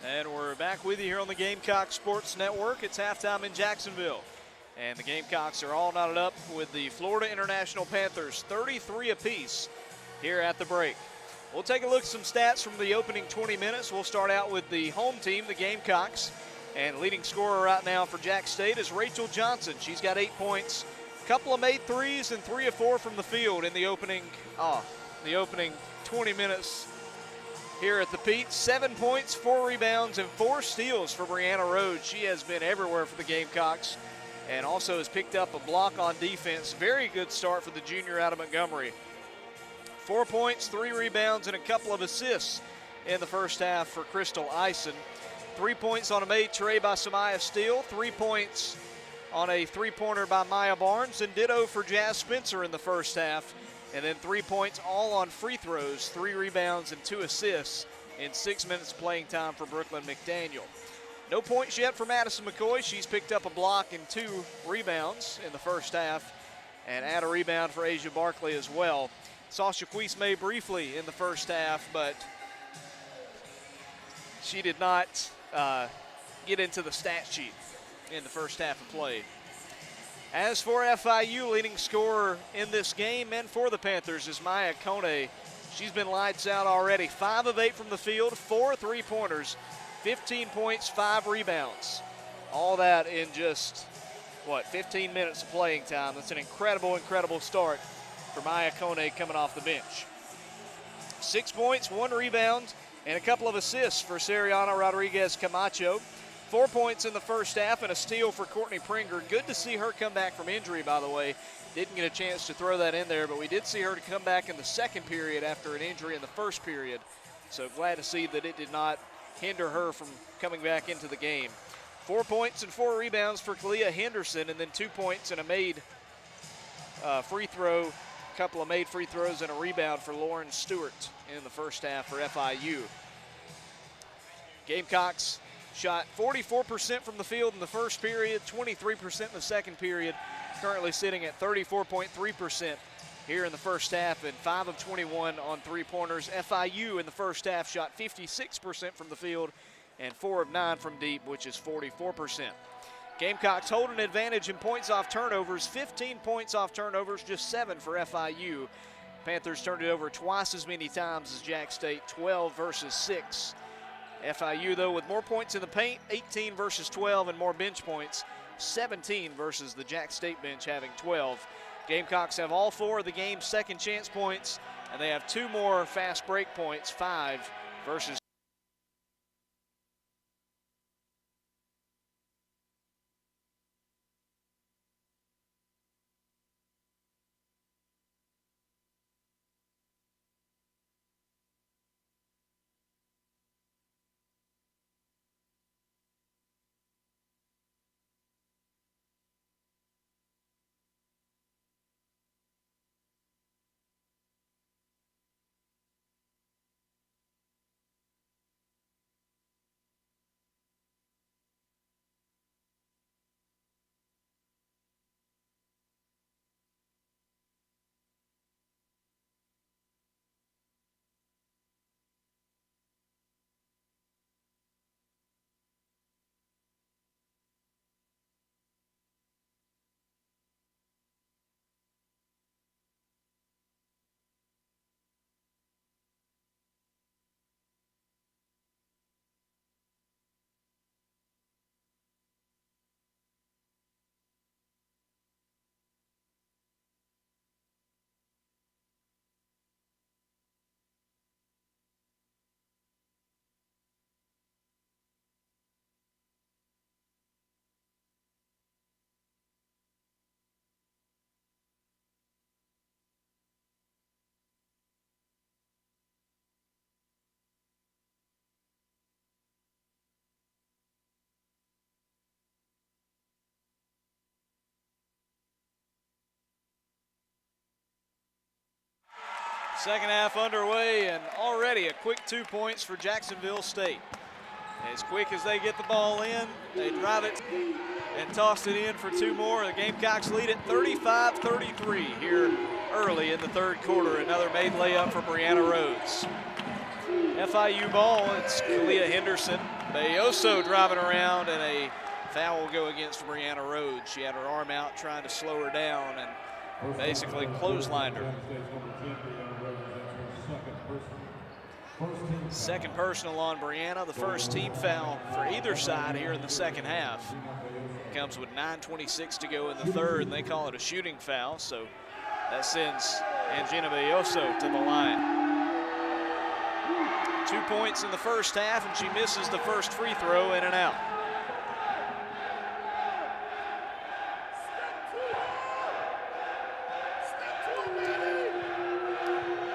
And we're back with you here on the Gamecock Sports Network. It's halftime in Jacksonville. And the Gamecocks are all knotted up with the Florida International Panthers, 33 apiece here at the break. We'll take a look at some stats from the opening 20 minutes. We'll start out with the home team, the Gamecocks. And leading scorer right now for Jack State is Rachel Johnson. She's got 8 points, a couple of made threes, and 3 of 4 from the field in the opening 20 minutes here at the Pete. 7 points, 4 rebounds, and 4 steals for Brianna Rhodes. She has been everywhere for the Gamecocks and also has picked up a block on defense. Very good start for the junior out of Montgomery. 4 points, 3 rebounds, and a couple of assists in the first half for Crystal Eisen. 3 points on a made tray by Samaya Steele, 3 points on a three-pointer by Maya Barnes, and ditto for Jazz Spencer in the first half. And then 3 points all on free throws, 3 rebounds, and 2 assists in 6 minutes of playing time for Brooklyn McDaniel. No points yet for Madison McCoy. She's picked up a block and 2 rebounds in the first half, and add a rebound for Asia Barkley as well. Sasha Quismay briefly in the first half, but she did not get into the stat sheet in the first half of play. As for FIU, leading scorer in this game and for the Panthers is Maya Kone. She's been lights out already. 5 of 8 from the field, 4 three-pointers, 15 points, 5 rebounds. All that in just, 15 minutes of playing time. That's an incredible, incredible start for Maya Kone coming off the bench. 6 points, 1 rebound, and a couple of assists for Sariana Rodriguez Camacho. 4 points in the first half and a steal for Courtney Pringer. Good to see her come back from injury, by the way. Didn't get a chance to throw that in there, but we did see her come back in the second period after an injury in the first period. So glad to see that it did not hinder her from coming back into the game. 4 points and 4 rebounds for Kalia Henderson, and then 2 points and a made free throw, a couple of made free throws and a rebound for Lauren Stewart in the first half for FIU. Gamecocks shot 44% from the field in the first period, 23% in the second period, currently sitting at 34.3% here in the first half, and 5 of 21 on three-pointers. FIU in the first half shot 56% from the field and 4 of 9 from deep, which is 44%. Gamecocks hold an advantage in points off turnovers, 15 points off turnovers, just 7 for FIU. Panthers turned it over twice as many times as Jack State, 12 versus 6. FIU, though, with more points in the paint, 18 versus 12, and more bench points, 17 versus the Jack State bench having 12. Gamecocks have all 4 of the game's second chance points, and they have 2 more fast break points, 5 versus second half underway, and already a quick 2 points for Jacksonville State. As quick as they get the ball in, they drive it and toss it in for 2 more. The Gamecocks lead at 35-33 here early in the third quarter. Another made layup for Brianna Rhodes. FIU ball. It's Kalia Henderson. Bayoso driving around, and a foul will go against Brianna Rhodes. She had her arm out trying to slow her down and basically clotheslined her. Second personal on Brianna. The first team foul for either side here in the second half. Comes with 9:26 to go in the third, and they call it a shooting foul, so that sends Angina Bayoso to the line. 2 points in the first half, and she misses the first free throw, in and out.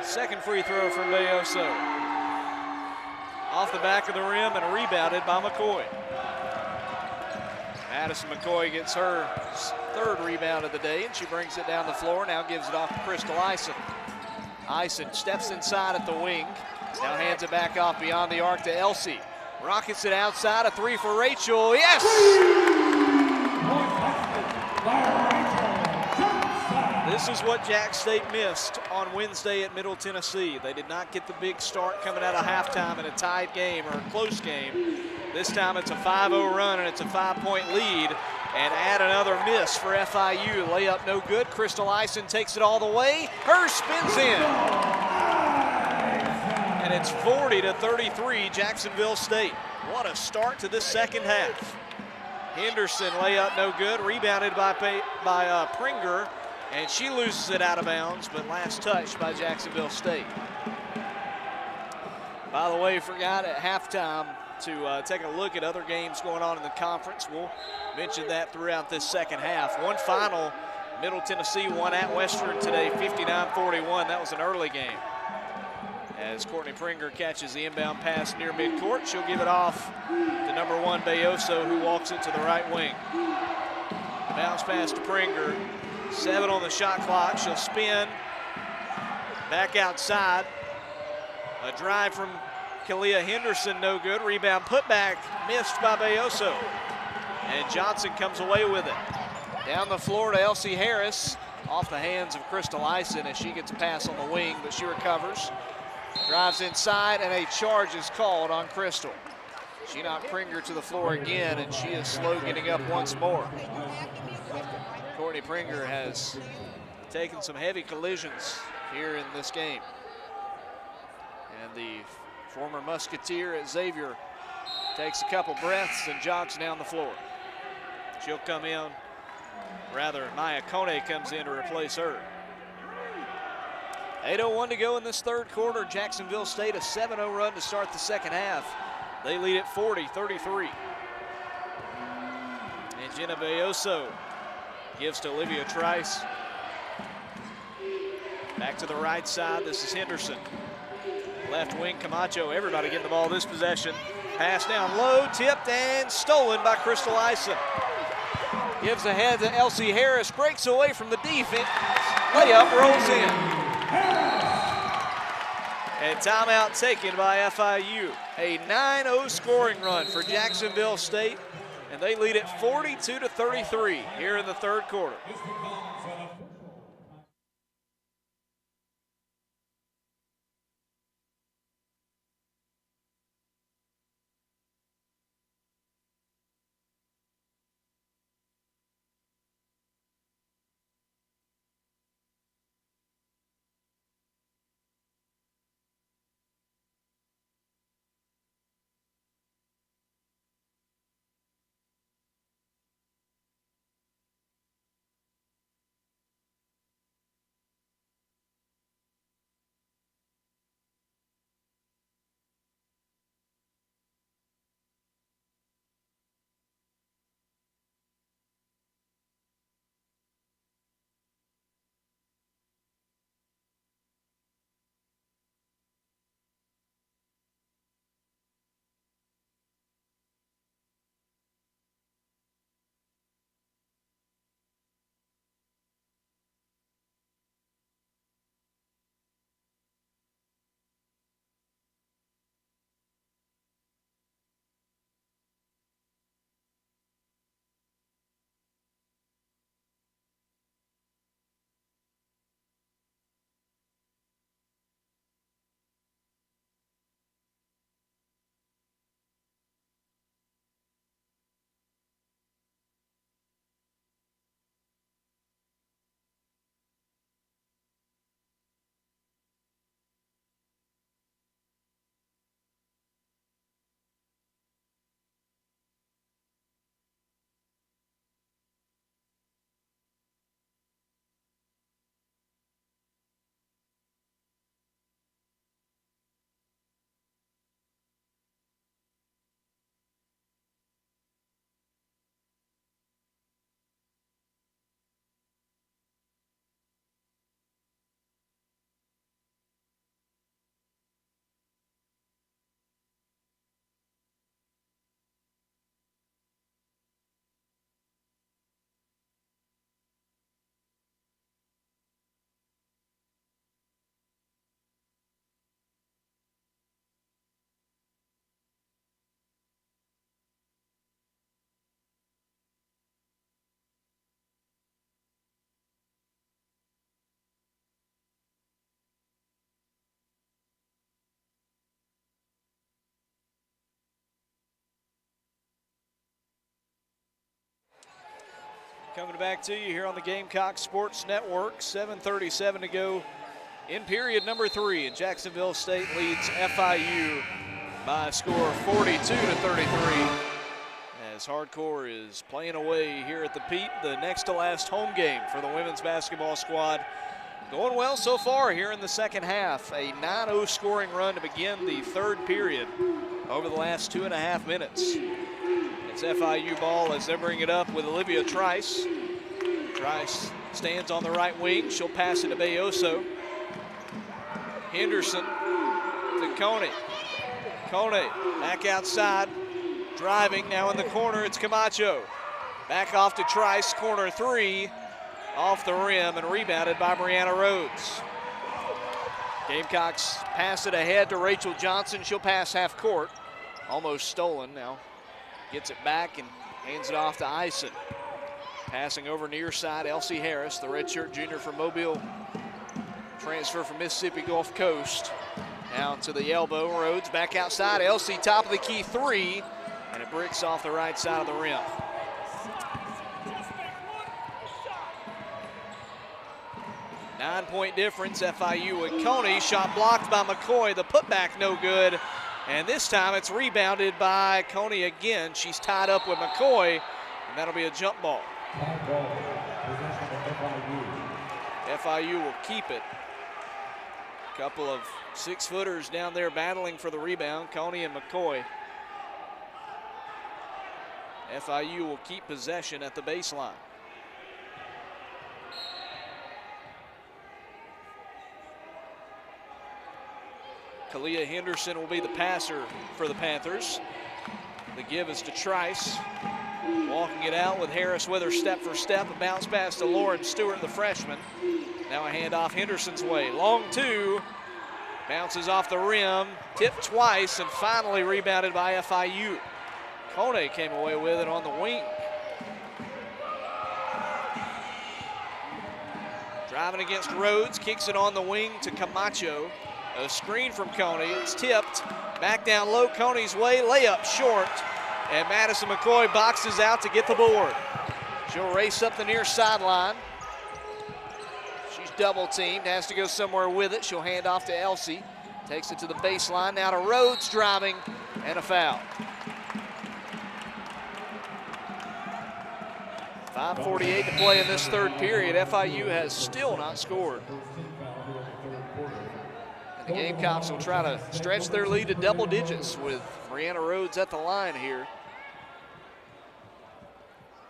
Second free throw from Bayoso. Off the back of the rim and rebounded by McCoy. Madison McCoy gets her third rebound of the day, and she brings it down the floor. Now gives it off to Crystal Ison. Ison steps inside at the wing. Now hands it back off beyond the arc to Elsie. Rockets it outside, a three for Rachel. Yes! This is what Jack State missed on Wednesday at Middle Tennessee. They did not get the big start coming out of halftime in a tied game or a close game. This time it's a 5-0 run and it's a 5-point lead. And add another miss for FIU. Layup no good. Crystal Ison takes it all the way. Her spins in. And it's 40-33 Jacksonville State. What a start to this second half. Henderson layup no good. Rebounded by Pringer. And she loses it out of bounds, but last touch by Jacksonville State. By the way, forgot at halftime to take a look at other games going on in the conference. We'll mention that throughout this second half. One final, Middle Tennessee won at Western today, 59-41. That was an early game. As Courtney Pringer catches the inbound pass near midcourt, she'll give it off to number 1 Bayoso, who walks it to the right wing. Bounce pass to Pringer. 7 on the shot clock. She'll spin back outside. A drive from Kalia Henderson, no good. Rebound put back, missed by Bayoso. And Johnson comes away with it. Down the floor to Elsie Harris, off the hands of Crystal Ison as she gets a pass on the wing, but she recovers. Drives inside, and a charge is called on Crystal. She knocked Pringer to the floor again, and she is slow getting up once more. Courtney Pringer has taken some heavy collisions here in this game. And the former Musketeer at Xavier takes a couple breaths and jogs down the floor. She'll come in, rather Maya Kone comes in to replace her. 8:01 to go in this third quarter. Jacksonville State a 7-0 run to start the second half. They lead at 40-33. And Jenna Bayoso gives to Olivia Trice. Back to the right side, this is Henderson. Left wing, Camacho, everybody getting the ball this possession. Pass down low, tipped and stolen by Crystal Ison. Gives ahead to Elsie Harris, breaks away from the defense. Layup rolls in. And timeout taken by FIU. A 9-0 scoring run for Jacksonville State. And they lead it 42-33 here in the third quarter. Coming back to you here on the Gamecocks Sports Network. 7:37 to go in period number 3. And Jacksonville State leads FIU by a score of 42-33. As Hardcore is playing away here at the Pete, the next to last home game for the women's basketball squad. Going well so far here in the second half. A 9-0 scoring run to begin the third period over the last 2.5 minutes. It's FIU ball as they bring it up with Olivia Trice. Trice stands on the right wing. She'll pass it to Bayoso. Henderson to Coney. Coney back outside. Driving now in the corner, it's Camacho. Back off to Trice, corner 3. Off the rim and rebounded by Brianna Rhodes. Gamecocks pass it ahead to Rachel Johnson. She'll pass half court. Almost stolen now. Gets it back and hands it off to Eisen. Passing over near side, Elsie Harris, the redshirt junior from Mobile. Transfer from Mississippi Gulf Coast. Down to the elbow, Rhodes back outside. Elsie, top of the key 3, and it bricks off the right side of the rim. Nine-point difference, FIU with Coney. Shot blocked by McCoy. The putback no good. And this time it's rebounded by Coney again. She's tied up with McCoy, and that'll be a jump ball. FIU will keep it. A couple of 6-footers down there battling for the rebound, Coney and McCoy. FIU will keep possession at the baseline. Kalia Henderson will be the passer for the Panthers. The give is to Trice. Walking it out with Harris with her step for step. A bounce pass to Lauren Stewart, the freshman. Now a handoff Henderson's way. Long 2. Bounces off the rim. Tipped twice and finally rebounded by FIU. Coney came away with it on the wing. Driving against Rhodes. Kicks it on the wing to Camacho. A screen from Coney, it's tipped, back down low, Coney's way, layup short, and Madison McCoy boxes out to get the board. She'll race up the near sideline. She's double teamed, has to go somewhere with it. She'll hand off to Elsie, takes it to the baseline, now to Rhodes driving, and a foul. 5:48 to play in this third period. FIU has still not scored. The Gamecocks will try to stretch their lead to double digits with Brianna Rhodes at the line here.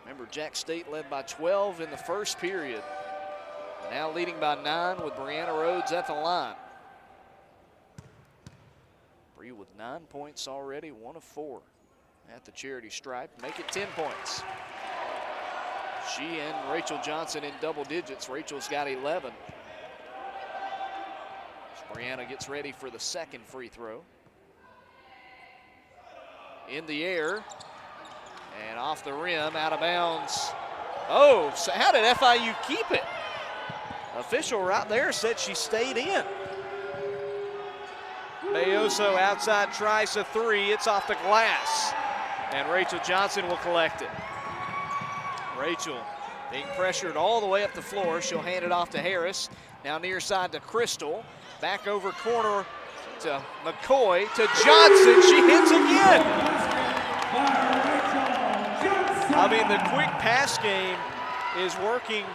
Remember, Jack State led by 12 in the first period. Now leading by 9 with Brianna Rhodes at the line. Bree with 9 points already, 1 of 4 at the charity stripe. Make it 10 points. She and Rachel Johnson in double digits. Rachel's got 11. Brianna gets ready for the second free throw. In the air, and off the rim, out of bounds. Oh, so how did FIU keep it? Official right there said she stayed in. Bayoso outside Trice a 3, it's off the glass. And Rachel Johnson will collect it. Rachel being pressured all the way up the floor. She'll hand it off to Harris. Now near side to Crystal. Back over corner to McCoy, to Johnson. She hits again. I mean, the quick pass game is working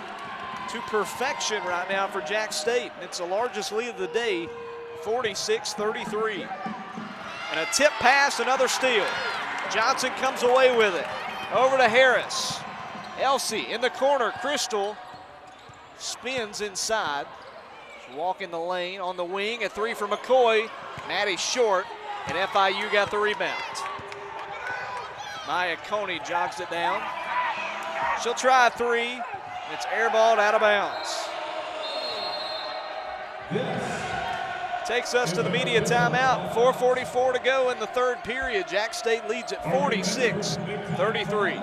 to perfection right now for Jack State. It's the largest lead of the day, 46-33. And a tip pass, another steal. Johnson comes away with it. Over to Harris. Elsie in the corner. Crystal spins inside. Walking the lane on the wing, a 3 for McCoy. Maddie short, and FIU got the rebound. Maya Coney jogs it down. She'll try a 3. It's airballed out of bounds. Takes us to the media timeout. 4:44 to go in the third period. Jack State leads at 46-33.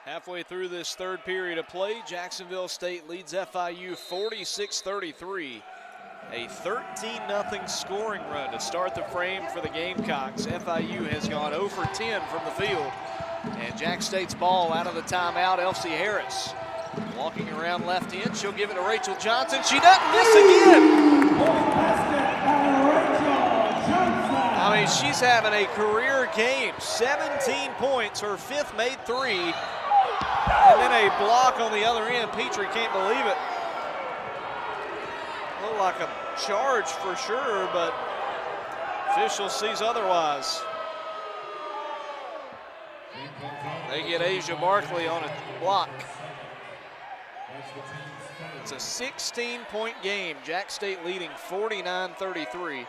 Halfway through this third period of play, Jacksonville State leads FIU 46-33. A 13-0 scoring run to start the frame for the Gamecocks. FIU has gone 0 for 10 from the field. And Jack State's ball out of the timeout. Elsie Harris walking around left end. She'll give it to Rachel Johnson. She doesn't miss again. I mean, she's having a career game. 17 points, her 5th made 3. And then a block on the other end. Petrie can't believe it. Looked like a charge for sure, but official sees otherwise. They get Asia Barkley on a block. It's a 16-point game. Jack State leading 49-33.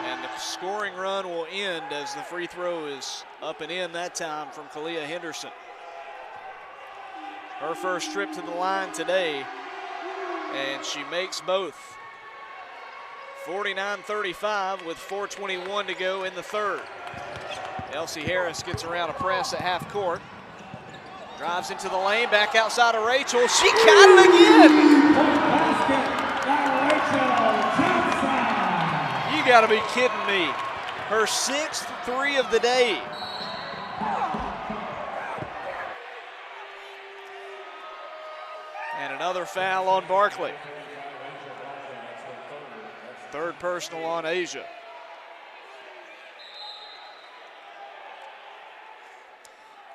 And the scoring run will end as the free throw is up and in that time from Kalia Henderson. Her first trip to the line today, and she makes both. 49-35 with 4:21 to go in the third. Elsie Harris gets around a press at half court. Drives into the lane, back outside of Rachel. She got it again! You gotta be kidding me. Her 6th 3 of the day. And another foul on Barkley. Third personal on Asia.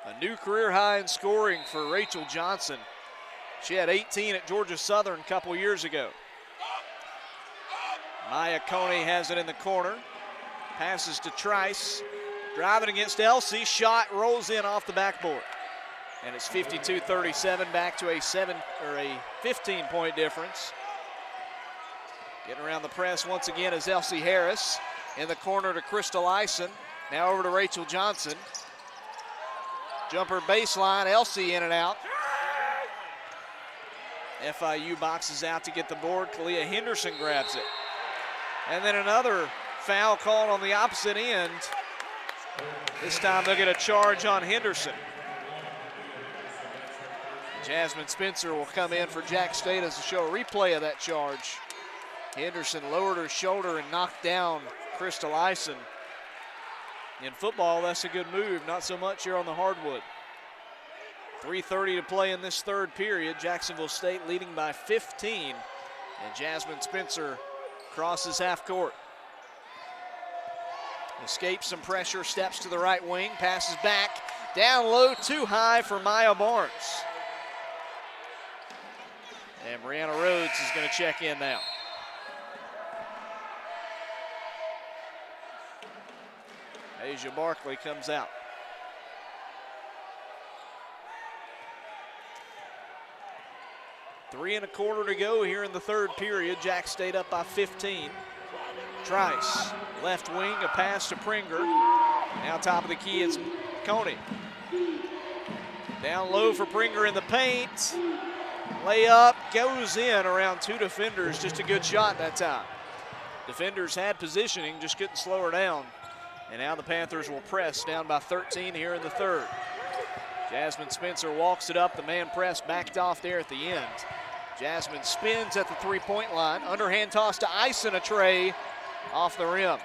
A new career high in scoring for Rachel Johnson. She had 18 at Georgia Southern a couple years ago. Maya Coney has it in the corner. Passes to Trice. Driving against Elsie. Shot rolls in off the backboard. And it's 52-37, back to a 15-point difference. Getting around the press once again is Elsie Harris. In the corner to Crystal Eisen. Now over to Rachel Johnson. Jumper baseline, Elsie in and out. FIU boxes out to get the board. Kalia Henderson grabs it. And then another foul called on the opposite end. This time they'll get a charge on Henderson. Jasmine Spencer will come in for Jack State as to show a replay of that charge. Henderson lowered her shoulder and knocked down Crystal Eisen. In football, that's a good move, not so much here on the hardwood. 3:30 to play in this third period. Jacksonville State leading by 15. And Jasmine Spencer crosses half court. Escapes some pressure, steps to the right wing, passes back. Down low, too high for Maya Barnes. And Brianna Rhodes is going to check in now. Asia Barkley comes out. Three and a quarter to go here in the third period. Jack State up by 15. Trice, left wing, a pass to Pringer. Now top of the key, it's Coney. Down low for Pringer in the paint. Layup goes in around 2 defenders. Just a good shot that time. Defenders had positioning, just couldn't slow her down. And now the Panthers will press down by 13 here in the third. Jasmine Spencer walks it up. The man press backed off there at the end. Jasmine spins at the three-point line. Underhand toss to Eisen, a tray off the rim.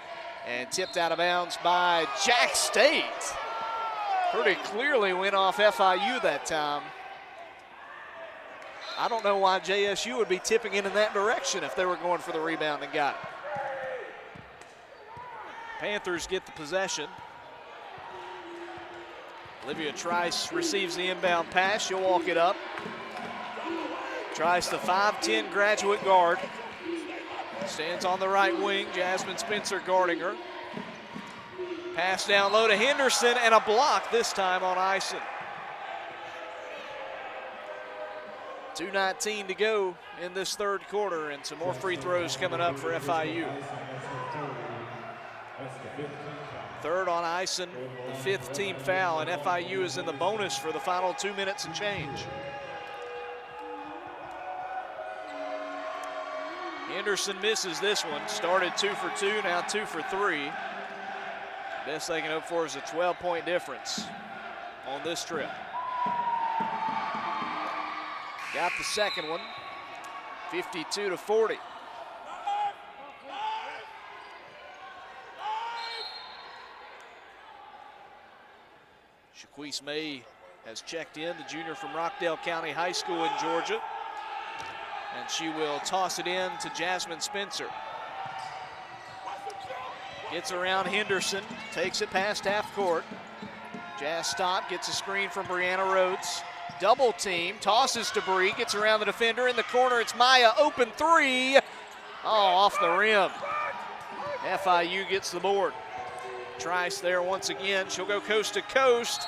And tipped out of bounds by Jack State. Pretty clearly went off FIU that time. I don't know why JSU would be tipping it in that direction if they were going for the rebound and got it. Panthers get the possession. Olivia Trice receives the inbound pass. She'll walk it up. Trice, the 5'10" graduate guard. Stands on the right wing. Jasmine Spencer guarding her. Pass down low to Henderson and a block this time on Eisen. 2:19 to go in this third quarter, and some more free throws coming up for FIU. Third on Eisen, the 5th team foul, and FIU is in the bonus for the final 2 minutes and change. Henderson misses this one. Started 2 for 2, now 2 for 3. Best they can hope for is a 12-point difference on this trip. Got the second one, 52-40. Shaquise May has checked in, the junior from Rockdale County High School in Georgia. And she will toss it in to Jasmine Spencer. Gets around Henderson, takes it past half court. Jazz stop, gets a screen from Brianna Rhodes. Double team, tosses to Bree, gets around the defender in the corner. It's Maya, open three. Oh, off the rim. FIU gets the board. Trice there once again. She'll go coast to coast.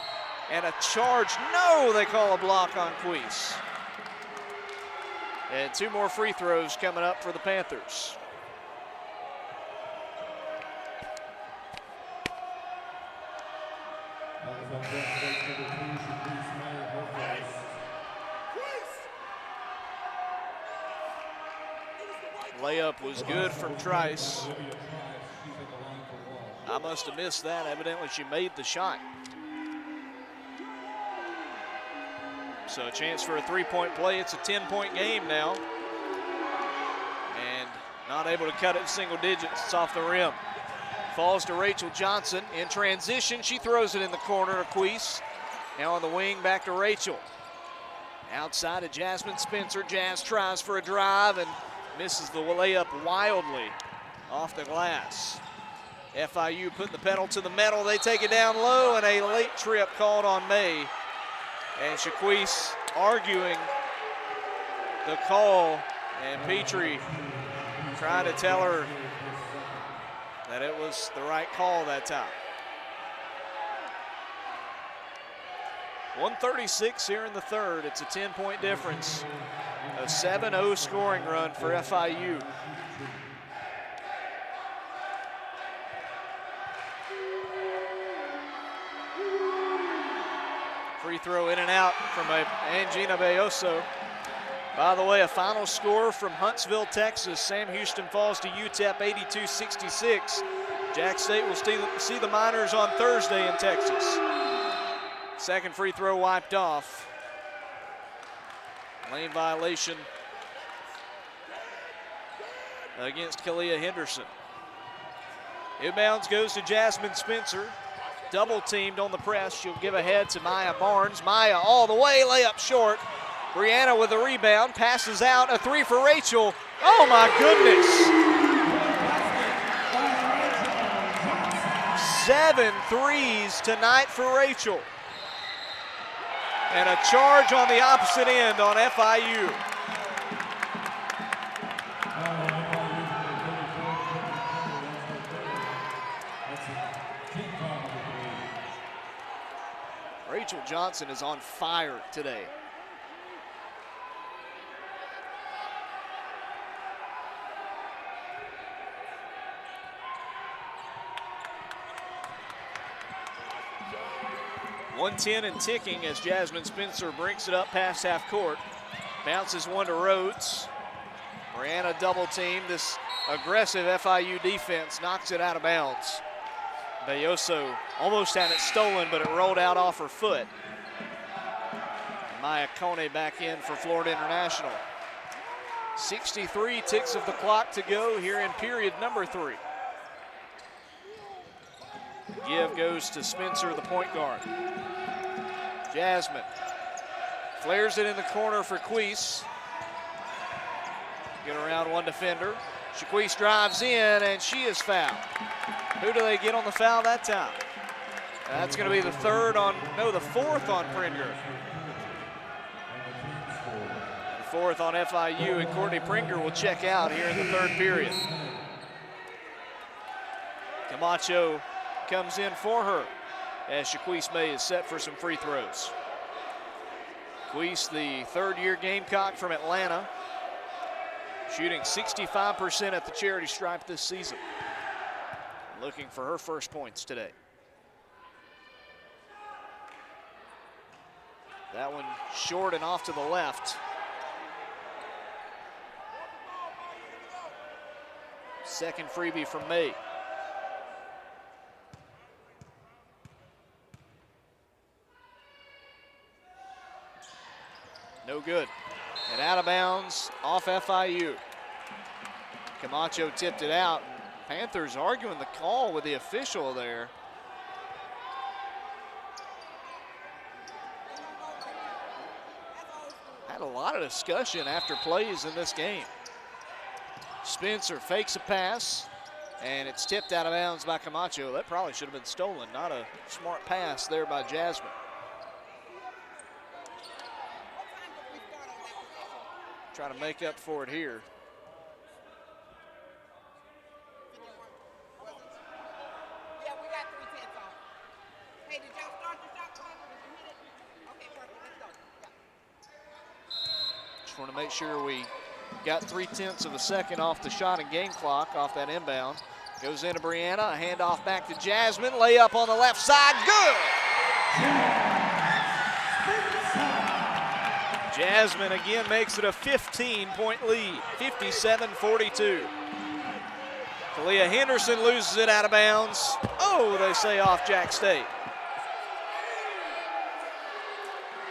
And a charge. No, they call a block on Queese. And 2 more free throws coming up for the Panthers. Layup was good from Trice. I must have missed that. Evidently she made the shot. So a chance for a 3-point play. It's a 10-point game now. And not able to cut it in single digits. It's off the rim. Falls to Rachel Johnson. In transition, she throws it in the corner to Queese. Now on the wing, back to Rachel. Outside of Jasmine Spencer. Jazz tries for a drive and misses the layup wildly off the glass. FIU putting the pedal to the metal. They take it down low, and a late trip called on May. And Shaquise arguing the call, and Petrie trying to tell her that it was the right call that time. 1:36 here in the third. It's a 10-point difference. A 7-0 scoring run for FIU. Free throw in and out from Angina Bayoso. By the way, a final score from Huntsville, Texas. Sam Houston falls to UTEP 82-66. Jack State will see the Miners on Thursday in Texas. Second free throw wiped off. Lane violation against Kalia Henderson. Inbounds goes to Jasmine Spencer. Double teamed on the press. She'll give ahead to Maya Barnes. Maya all the way, layup short. Brianna with the rebound, passes out, a 3 for Rachel. Oh my goodness. 7 threes tonight for Rachel. And a charge on the opposite end on FIU. Rachel Johnson is on fire today. .110 and ticking as Jasmine Spencer brings it up past half court. Bounces one to Rhodes. Brianna double team. This aggressive FIU defense knocks it out of bounds. Bayoso almost had it stolen, but it rolled out off her foot. Maya Kone back in for Florida International. 63 ticks of the clock to go here in period number 3. Give goes to Spencer, the point guard. Jasmine flares it in the corner for Queese. Get around one defender. Shaquise drives in, and she is fouled. Who do they get on the foul that time? That's going to be the fourth on Pringer. The fourth on FIU, and Courtney Pringer will check out here in the third period. Camacho comes in for her as Shaquise May is set for some free throws. Queese, the third-year Gamecock from Atlanta, shooting 65% at the charity stripe this season. Looking for her first points today. That one short and off to the left. Second freebie from May. No good. And out of bounds off FIU. Camacho tipped it out. Panthers arguing the call with the official there. Had a lot of discussion after plays in this game. Spencer fakes a pass, and it's tipped out of bounds by Camacho. That probably should have been stolen. Not a smart pass there by Jasmine. Try to make up for it here. Yeah, we got 3 tenths off. Hey, did y'all start the shot clock? Did you hit it? Okay, perfect. Let's go. Yeah. Just want to make sure we got 3/10 of a second off the shot and game clock off that inbound. Goes into Brianna, a handoff back to Jasmine. Layup on the left side, good! Jasmine again makes it a 15-point lead, 57-42. Talia Henderson loses it out of bounds. Oh, they say off Jack State.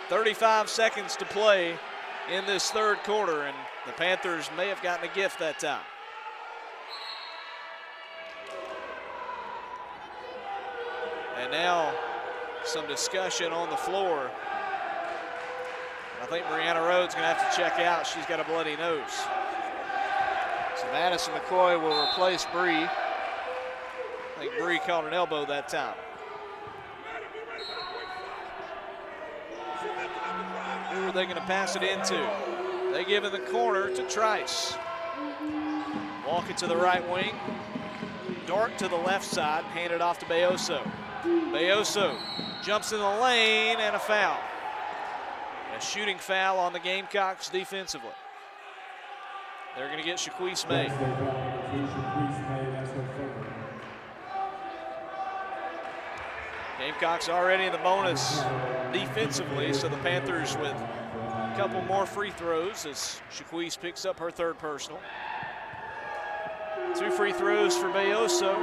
35 seconds to play in this third quarter, and the Panthers may have gotten a gift that time. And now some discussion on the floor. I think Brianna Rhodes going to have to check out. She's got a bloody nose. So Madison McCoy will replace Bree. I think Bree caught an elbow that time. Who are they going to pass it into? They give it the corner to Trice. Walk it to the right wing. Dart to the left side, hand it off to Bayoso. Bayoso jumps in the lane and a foul. A shooting foul on the Gamecocks defensively. They're going to get Shaquise May. Gamecocks already in the bonus defensively, so the Panthers with a couple more free throws as Shaquise picks up her third personal. 2 free throws for Bayoso.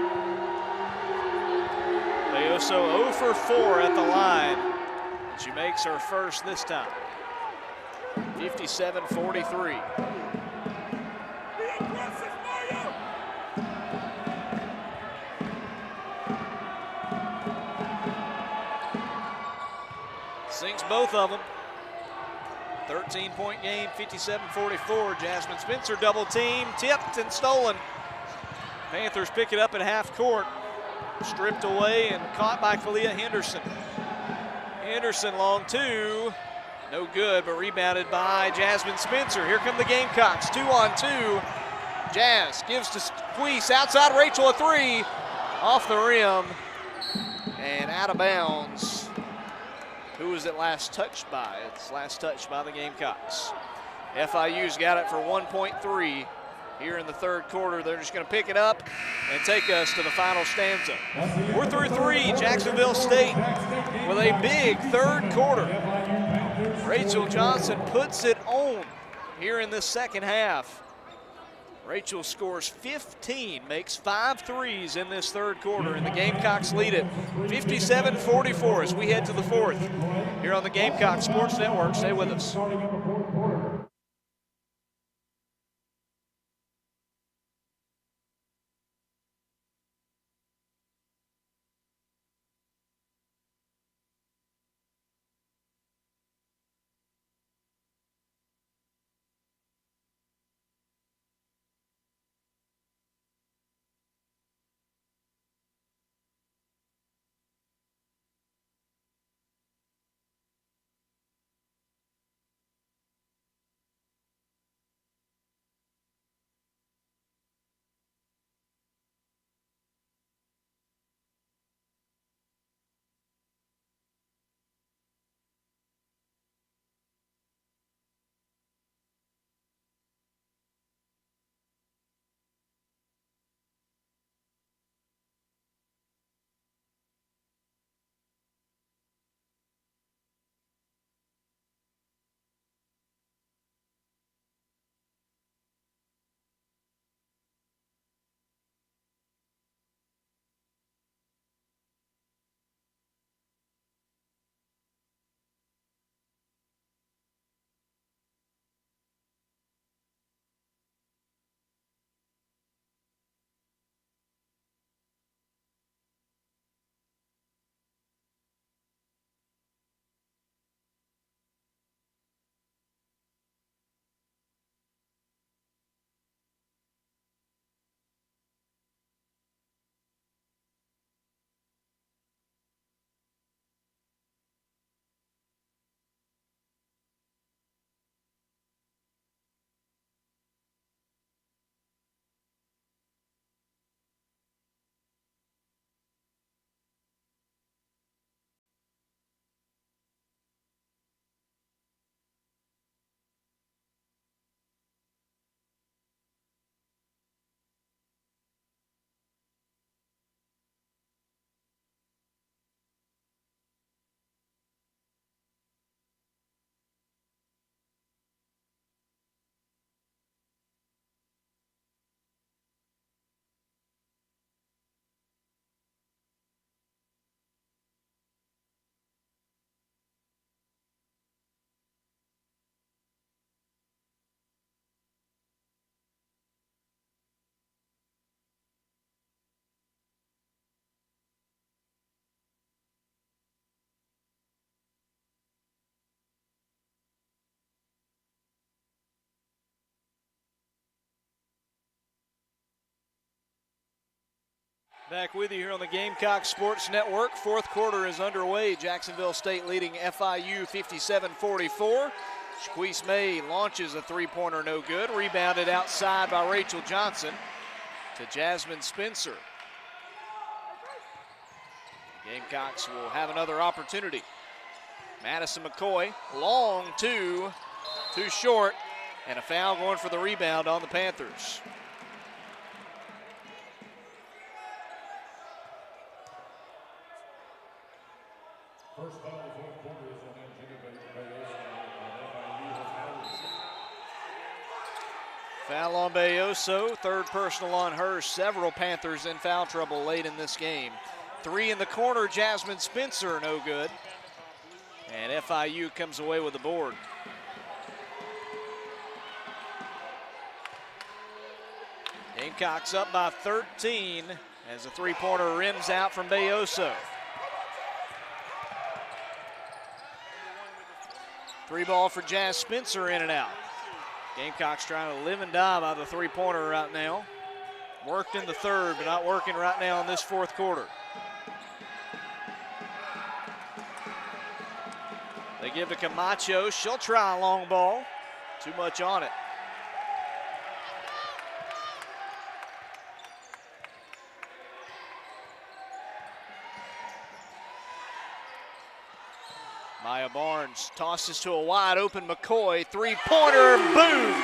Bayoso 0 for 4 at the line. She makes her first this time. 57-43. Sinks both of them. 13-point game, 57-44. Jasmine Spencer double team, tipped and stolen. Panthers pick it up at half court. Stripped away and caught by Kalia Henderson. Henderson long 2. No good, but rebounded by Jasmine Spencer. Here come the Gamecocks, 2-on-2. Jazz gives to Squeeze, outside Rachel a 3. Off the rim and out of bounds. Who was it last touched by? It's last touched by the Gamecocks. FIU's got it for 1.3 here in the third quarter. They're just going to pick it up and take us to the final stanza. We're through 3. Jacksonville State with a big third quarter. Rachel Johnson puts it on here in the second half. Rachel scores 15, makes 5 threes in this third quarter, and the Gamecocks lead it 57-44 as we head to the fourth. Here on the Gamecock Sports Network, stay with us. Back with you here on the Gamecocks Sports Network. Fourth quarter is underway. Jacksonville State leading FIU 57-44. Shaquise May launches a three-pointer, no good. Rebounded outside by Rachel Johnson to Jasmine Spencer. Gamecocks will have another opportunity. Madison McCoy, long two, too short, and a foul going for the rebound on the Panthers. First foul of the fourth quarter is on FIU. Foul on Bayoso, third personal on her. Several Panthers in foul trouble late in this game. Three in the corner, Jasmine Spencer, no good. And FIU comes away with the board. Gamecocks up by 13 as a three-pointer rims out from Bayoso. Three ball for Jazz Spencer, in and out. Gamecocks trying to live and die by the three-pointer right now. Worked in the third, but not working right now in this fourth quarter. They give to Camacho. She'll try a long ball. Too much on it. Maya Barnes tosses to a wide open McCoy. Three-pointer, boom!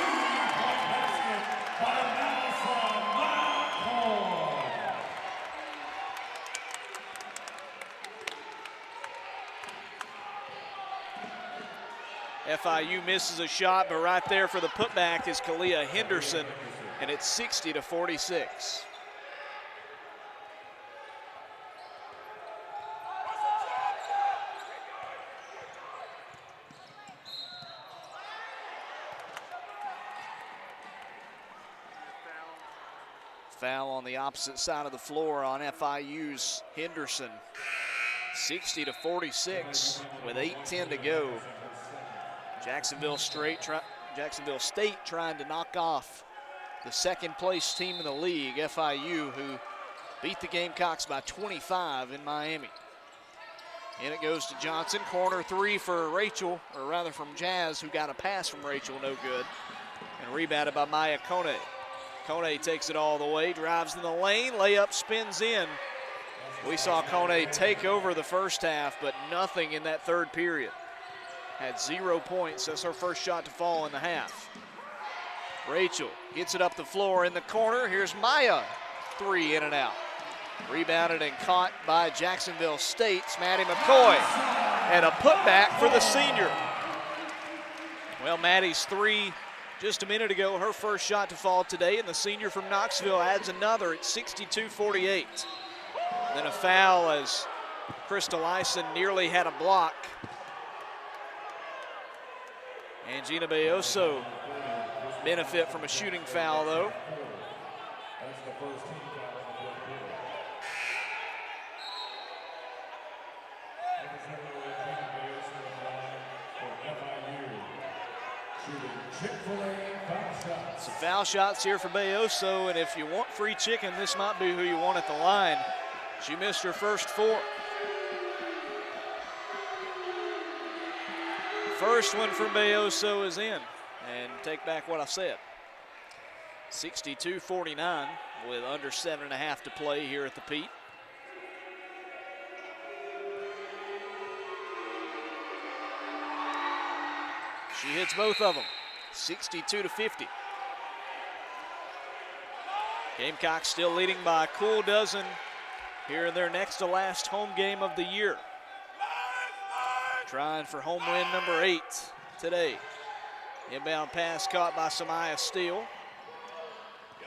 FIU misses a shot, but right there for the putback is Kalia Henderson, and it's 60-46. Foul on the opposite side of the floor on FIU's Henderson. 60-46 with 8:10 to go. Jacksonville State trying to knock off the second place team in the league, FIU, who beat the Gamecocks by 25 in Miami. And it goes to Johnson, corner three for Rachel, or rather from Jazz, who got a pass from Rachel, no good. And rebounded by Maya Kone. Kone takes it all the way, drives in the lane, layup spins in. We saw Kone take over the first half, but nothing in that third period. Had 0 points. That's her first shot to fall in the half. Rachel gets it up the floor in the corner. Here's Maya. Three in and out. Rebounded and caught by Jacksonville State's Maddie McCoy. And a putback for the senior. Well, Maddie's three just a minute ago, her first shot to fall today, and the senior from Knoxville adds another at 62-48. Then a foul as Crystal Ison nearly had a block. And Gina Bayoso benefit from a shooting foul, though. That's the first team foul of the fourth quarter. Some foul shots here for Bayoso, and if you want free chicken, this might be who you want at the line. She missed her first four. First one from Bayoso is in, and take back what I said. 62-49 with under 7.5 to play here at the Pete. She hits both of them, 62-50. Gamecocks still leading by a cool dozen here in their next to last home game of the year. Trying for home win number 8 today. Inbound pass caught by Samaya Steele.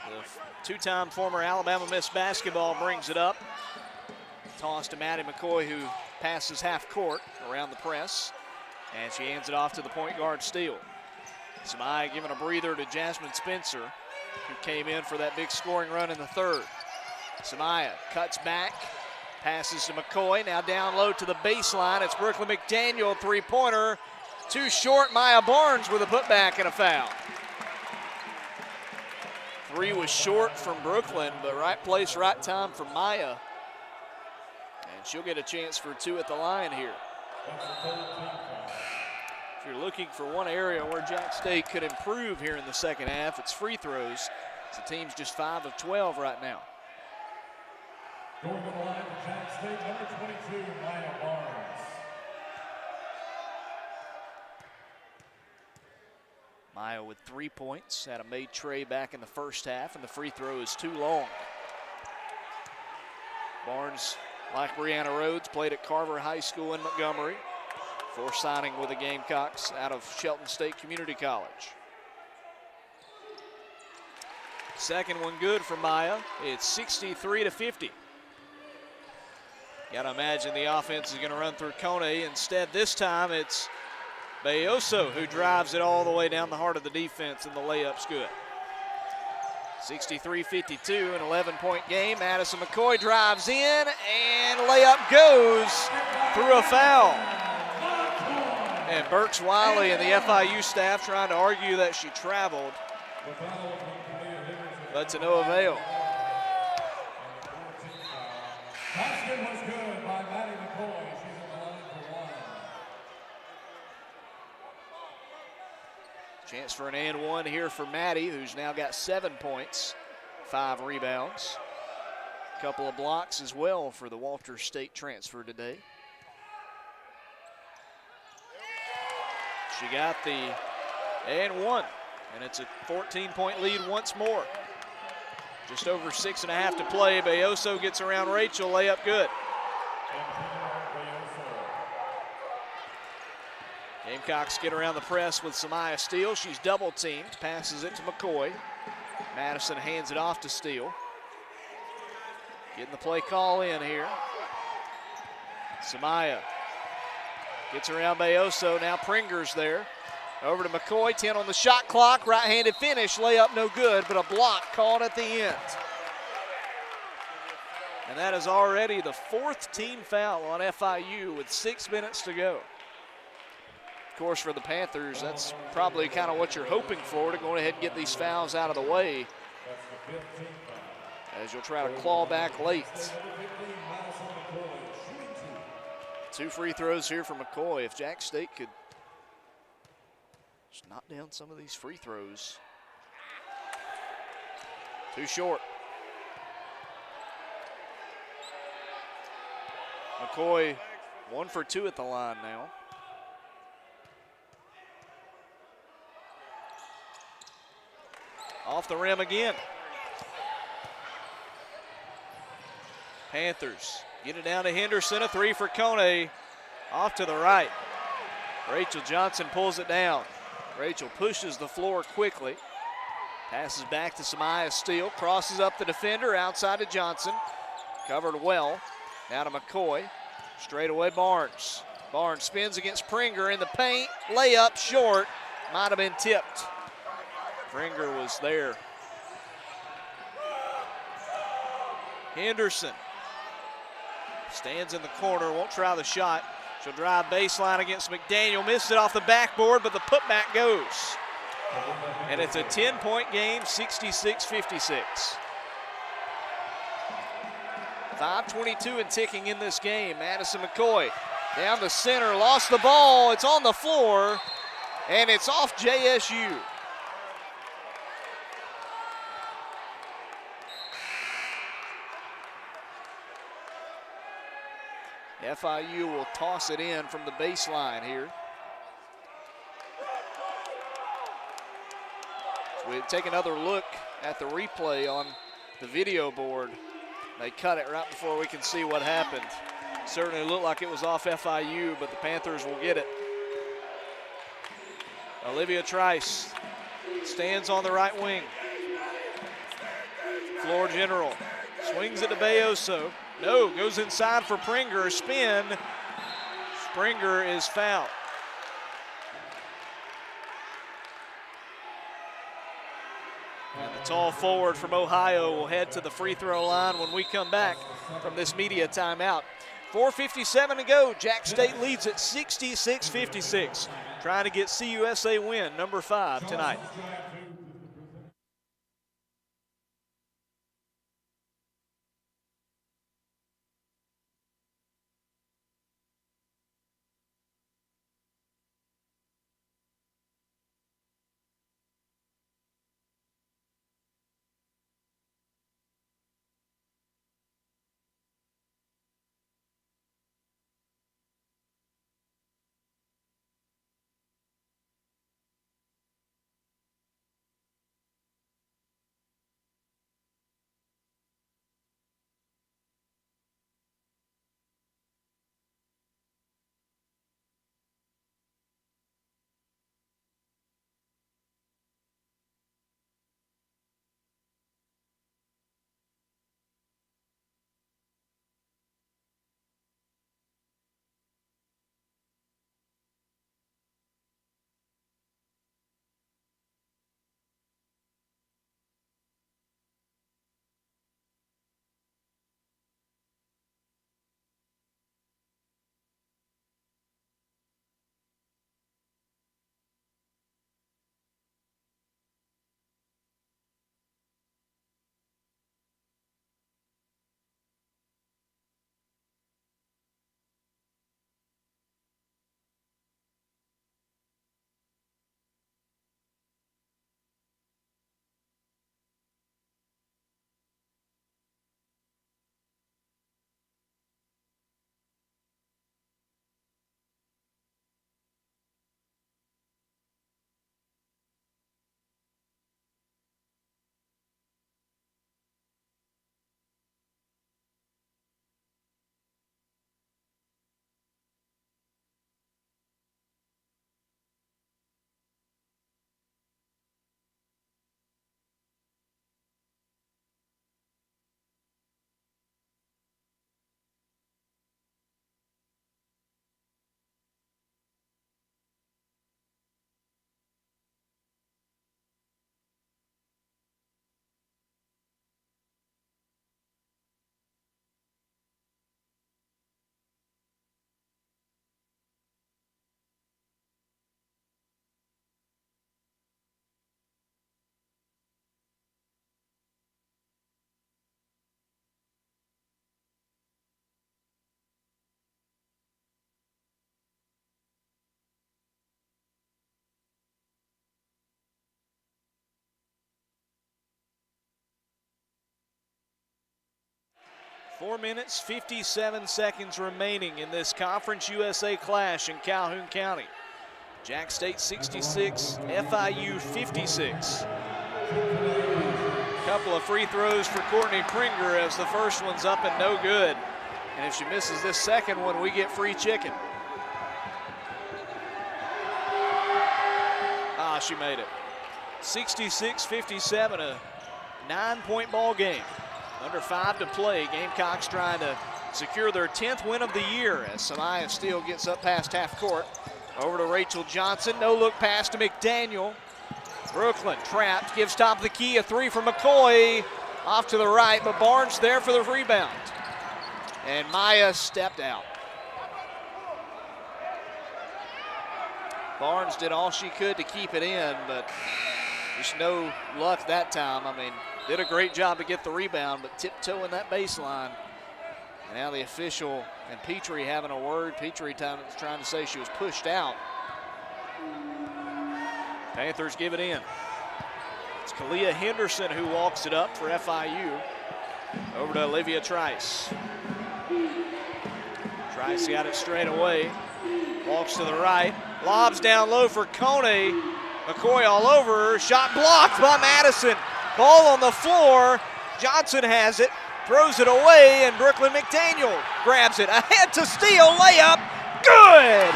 The two-time former Alabama Miss Basketball brings it up. Toss to Maddie McCoy, who passes half court around the press. And she hands it off to the point guard, Steele. Samaya giving a breather to Jasmine Spencer, who came in for that big scoring run in the third. Samaya cuts back, passes to McCoy, now down low to the baseline. It's Brooklyn McDaniel, three-pointer. Too short, Maya Barnes with a putback and a foul. Three was short from Brooklyn, but right place, right time for Maya. And she'll get a chance for two at the line here. If you're looking for one area where Jack State could improve here in the second half, it's free throws. The team's just 5 of 12 right now. Going to the line for Jack State, number 22, Maya Barnes. Maya with 3 points, had a made tray back in the first half, and the free throw is too long. Barnes, like Brianna Rhodes, played at Carver High School in Montgomery before signing with the Gamecocks out of Shelton State Community College. Second one good for Maya. It's 63-50. Got to imagine the offense is going to run through Kone. Instead, this time it's Bayoso who drives it all the way down the heart of the defense, and the layup's good. 63-52, an 11-point game. Madison McCoy drives in, and layup goes through a foul. And Burks Wiley and the FIU staff trying to argue that she traveled, but to no avail. Basket was good by Maddie McCoy. She's on the line for one. Chance for an and one here for Maddie, who's now got 7 points, 5 rebounds. A couple of blocks as well for the Walters State transfer today. She got the and one, and it's a 14-point lead once more. Just over 6.5 to play. Bayoso gets around Rachel, layup good. Gamecocks get around the press with Samaya Steele. She's double teamed, passes it to McCoy. Madison hands it off to Steele. Getting the play call in here. Samaya gets around Bayoso, now Pringer's there. Over to McCoy, 10 on the shot clock, right-handed finish, layup no good, but a block called at the end. And that is already the 4th team foul on FIU with 6 minutes to go. Of course, for the Panthers, that's probably kind of what you're hoping for, to go ahead and get these fouls out of the way as you'll try to claw back late. 2 free throws here for McCoy. If Jack State could just knock down some of these free throws. Too short. McCoy 1 for 2 at the line now. Off the rim again. Panthers get it down to Henderson, a 3 for Kone. Off to the right. Rachel Johnson pulls it down. Rachel pushes the floor quickly. Passes back to Samaya Steele. Crosses up the defender outside to Johnson. Covered well. Now to McCoy. Straight away Barnes. Barnes spins against Pringer in the paint. Layup short. Might have been tipped. Pringer was there. Henderson stands in the corner, won't try the shot. She'll drive baseline against McDaniel, missed it off the backboard, but the putback goes. And it's a 10-point game, 66-56. 5:22 and ticking in this game. Madison McCoy down the center, lost the ball. It's on the floor, and it's off JSU. FIU will toss it in from the baseline here. So we take another look at the replay on the video board. They cut it right before we can see what happened. Certainly looked like it was off FIU, but the Panthers will get it. Olivia Trice stands on the right wing. Floor general swings it to Bayoso. No, goes inside for Pringer, spin. Springer is fouled. And the tall forward from Ohio will head to the free throw line when we come back from this media timeout. 4:57 to go. Jack State leads at 66-56. Trying to get CUSA win, number 5 tonight. 4 minutes, 57 seconds remaining in this Conference USA clash in Calhoun County. Jack State 66, FIU 56. Couple of free throws for Courtney Pringer as the first one's up and no good. And if she misses this second one, we get free chicken. Ah, she made it. 66-57, a 9-point ball game. Under 5 to play. Gamecocks trying to secure their 10th win of the year as Samaya Steele gets up past half court. Over to Rachel Johnson. No look pass to McDaniel. Brooklyn trapped, gives top of the key, a three from McCoy. Off to the right, but Barnes there for the rebound. And Maya stepped out. Barnes did all she could to keep it in, but just no luck that time. I mean, did a great job to get the rebound, but tiptoeing that baseline. And now the official and Petrie having a word. Petrie trying to say she was pushed out. Panthers give it in. It's Kalia Henderson who walks it up for FIU. Over to Olivia Trice. Trice got it straight away. Walks to the right. Lobs down low for Kone. McCoy all over her. Shot blocked by Madison. Ball on the floor. Johnson has it. Throws it away, and Brooklyn McDaniel grabs it. Ahead to steal. Layup. Good!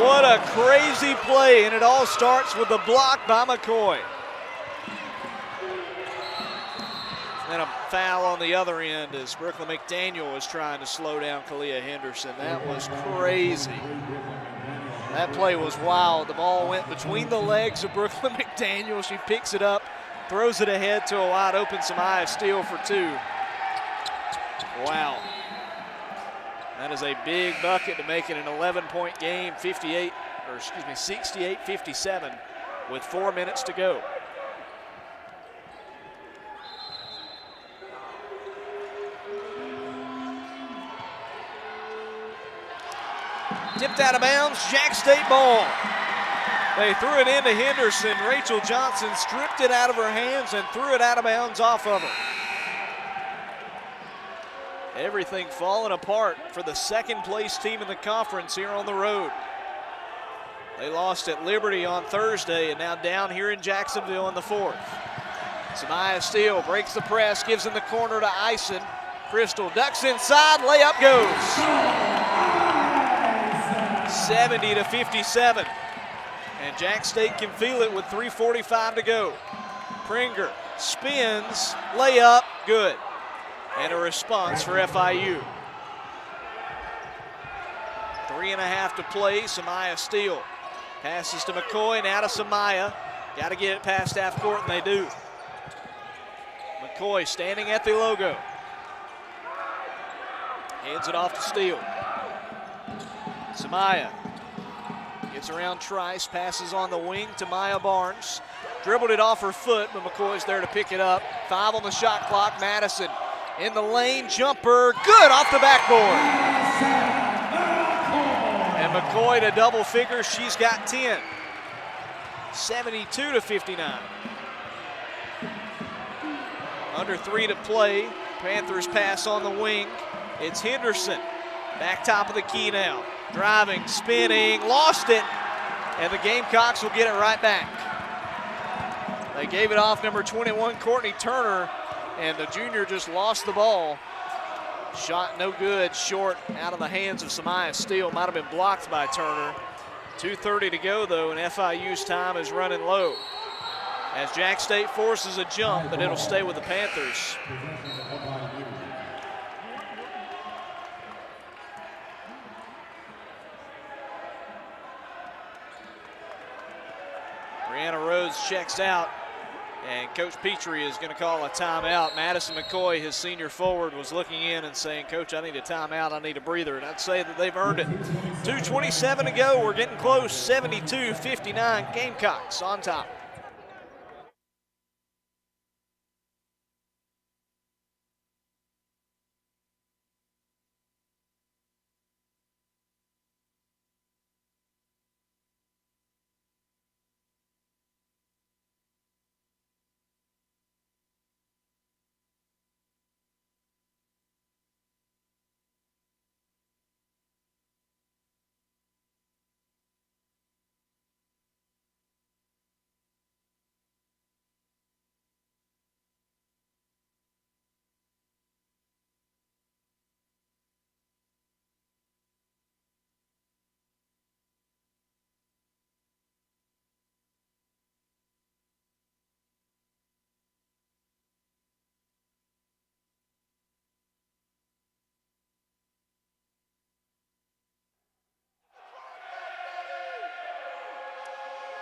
What a crazy play, and it all starts with the block by McCoy. And a foul on the other end as Brooklyn McDaniel was trying to slow down Kalia Henderson. That was crazy. That play was wild. The ball went between the legs of Brooklyn McDaniel. She picks it up, throws it ahead to a wide open Samaya Steele for two. Wow. That is a big bucket to make it an 11-point game, 68-57 with 4 minutes to go. Tipped out of bounds, Jack State ball. They threw it into Henderson. Rachel Johnson stripped it out of her hands and threw it out of bounds off of her. Everything falling apart for the second place team in the conference here on the road. They lost at Liberty on Thursday and now down here in Jacksonville in the fourth. Samaya Steele breaks the press, gives in the corner to Ison. Crystal ducks inside, layup goes. 70-57. And Jack State can feel it with 3:45 to go. Pringer spins, layup, good. And a response for FIU. 3.5 to play, Samaya Steele. Passes to McCoy, now to Samaya. Got to get it past half court, and they do. McCoy standing at the logo. Hands it off to Steele. Samaya gets around Trice, passes on the wing to Maya Barnes. Dribbled it off her foot, but McCoy's there to pick it up. 5 on the shot clock, Madison. In the lane, jumper, good off the backboard. And McCoy to double figures, she's got 10. 72-59. Under 3 to play, Panthers pass on the wing. It's Henderson, back top of the key now. Driving, spinning, lost it, and the Gamecocks will get it right back. They gave it off number 21, Courtney Turner, and the junior just lost the ball. Shot no good, short, out of the hands of Samaya Steele. Might have been blocked by Turner. 2:30 to go, though, and FIU's time is running low. As Jack State forces a jump, but it'll stay with the Panthers. Brianna Rhodes checks out, and Coach Petrie is going to call a timeout. Madison McCoy, his senior forward, was looking in and saying, Coach, I need a timeout, I need a breather, and I'd say that they've earned it. 2:27 to go, we're getting close, 72-59, Gamecocks on top.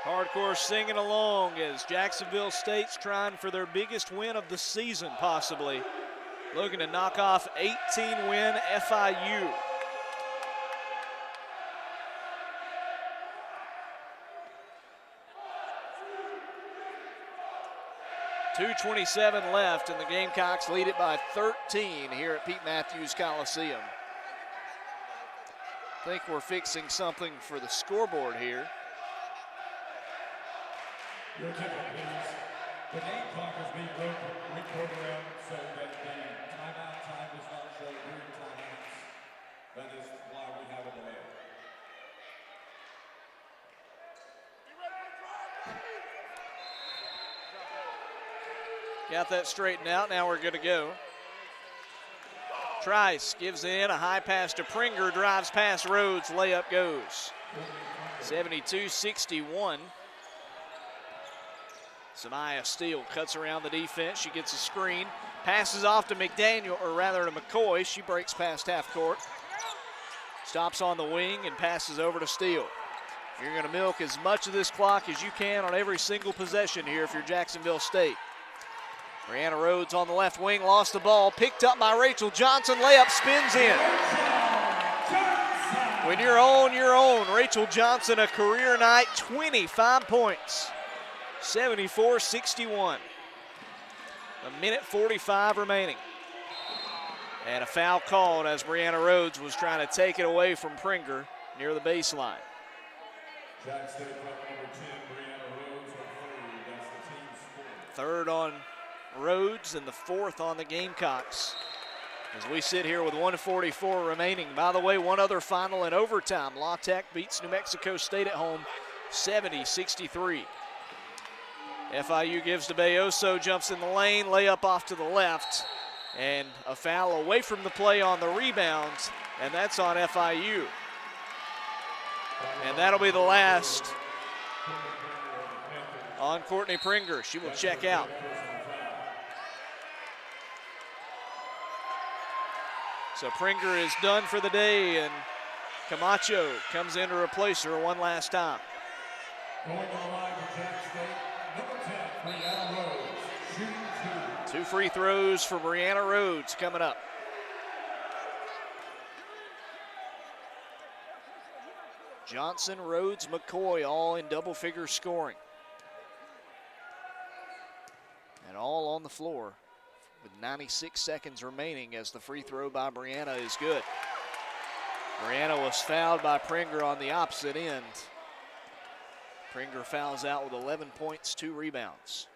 Hardcore singing along as Jacksonville State's trying for their biggest win of the season, possibly. Looking to knock off 18-win FIU. .227 left, and the Gamecocks lead it by 13 here at Pete Matthews Coliseum. I think we're fixing something for the scoreboard here. Your ticket, please. The game clock is being reprogrammed so that the timeout time does not show during timeouts. That is why we have a delay. Got that straightened out. Now we're good to go. Trice gives in a high pass to Pringer, drives past Rhodes, layup goes. 72-61. Samaya Steele cuts around the defense. She gets a screen, passes off to McDaniel, or rather to McCoy. She breaks past half court. Stops on the wing and passes over to Steele. You're going to milk as much of this clock as you can on every single possession here if you're Jacksonville State. Brianna Rhodes on the left wing, lost the ball, picked up by Rachel Johnson, layup spins in. When you're on, you're on. Rachel Johnson, a career night, 25 points, 74-61. A minute 45 remaining. And a foul called as Brianna Rhodes was trying to take it away from Pringer near the baseline. Jack State number 10, Brianna Rhodes on third. That's the team score. Third on Rhodes and the fourth on the Gamecocks. As we sit here with 1:44 remaining. By the way, one other final in overtime. La Tech beats New Mexico State at home 70-63. FIU gives to Bayoso, jumps in the lane, layup off to the left, and a foul away from the play on the rebounds, and that's on FIU. And that'll be the last on Courtney Pringer. She will check out. So Pringer is done for the day, and Camacho comes in to replace her one last time. Going on the line for Jack State, number 10, Brianna Rhodes, shooting two. 2 free throws for Brianna Rhodes coming up. Johnson, Rhodes, McCoy all in double-figure scoring. And all on the floor with 96 seconds remaining as the free throw by Brianna is good. Brianna was fouled by Pringer on the opposite end. Pringer fouls out with 11 points, 2 rebounds.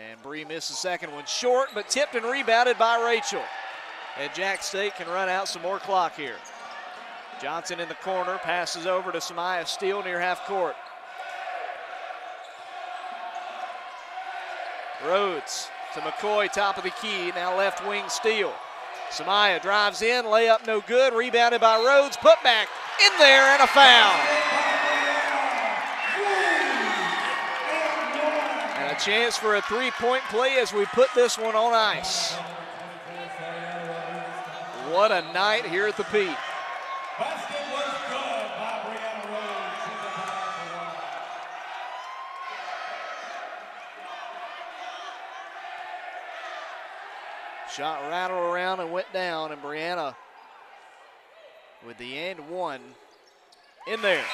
And Bree missed the second one short, but tipped and rebounded by Rachel. And Jack State can run out some more clock here. Johnson in the corner, passes over to Samaya Steele near half court. Rhodes to McCoy, top of the key, now left wing Steele. Samaya drives in, layup no good, rebounded by Rhodes, put back in there and a foul. And a chance for a three-point play as we put this one on ice. What a night here at the Pete. Basket was good by Brianna Rhodes. She's a powerful one. Shot rattled around and went down, and Brianna with the and one in there.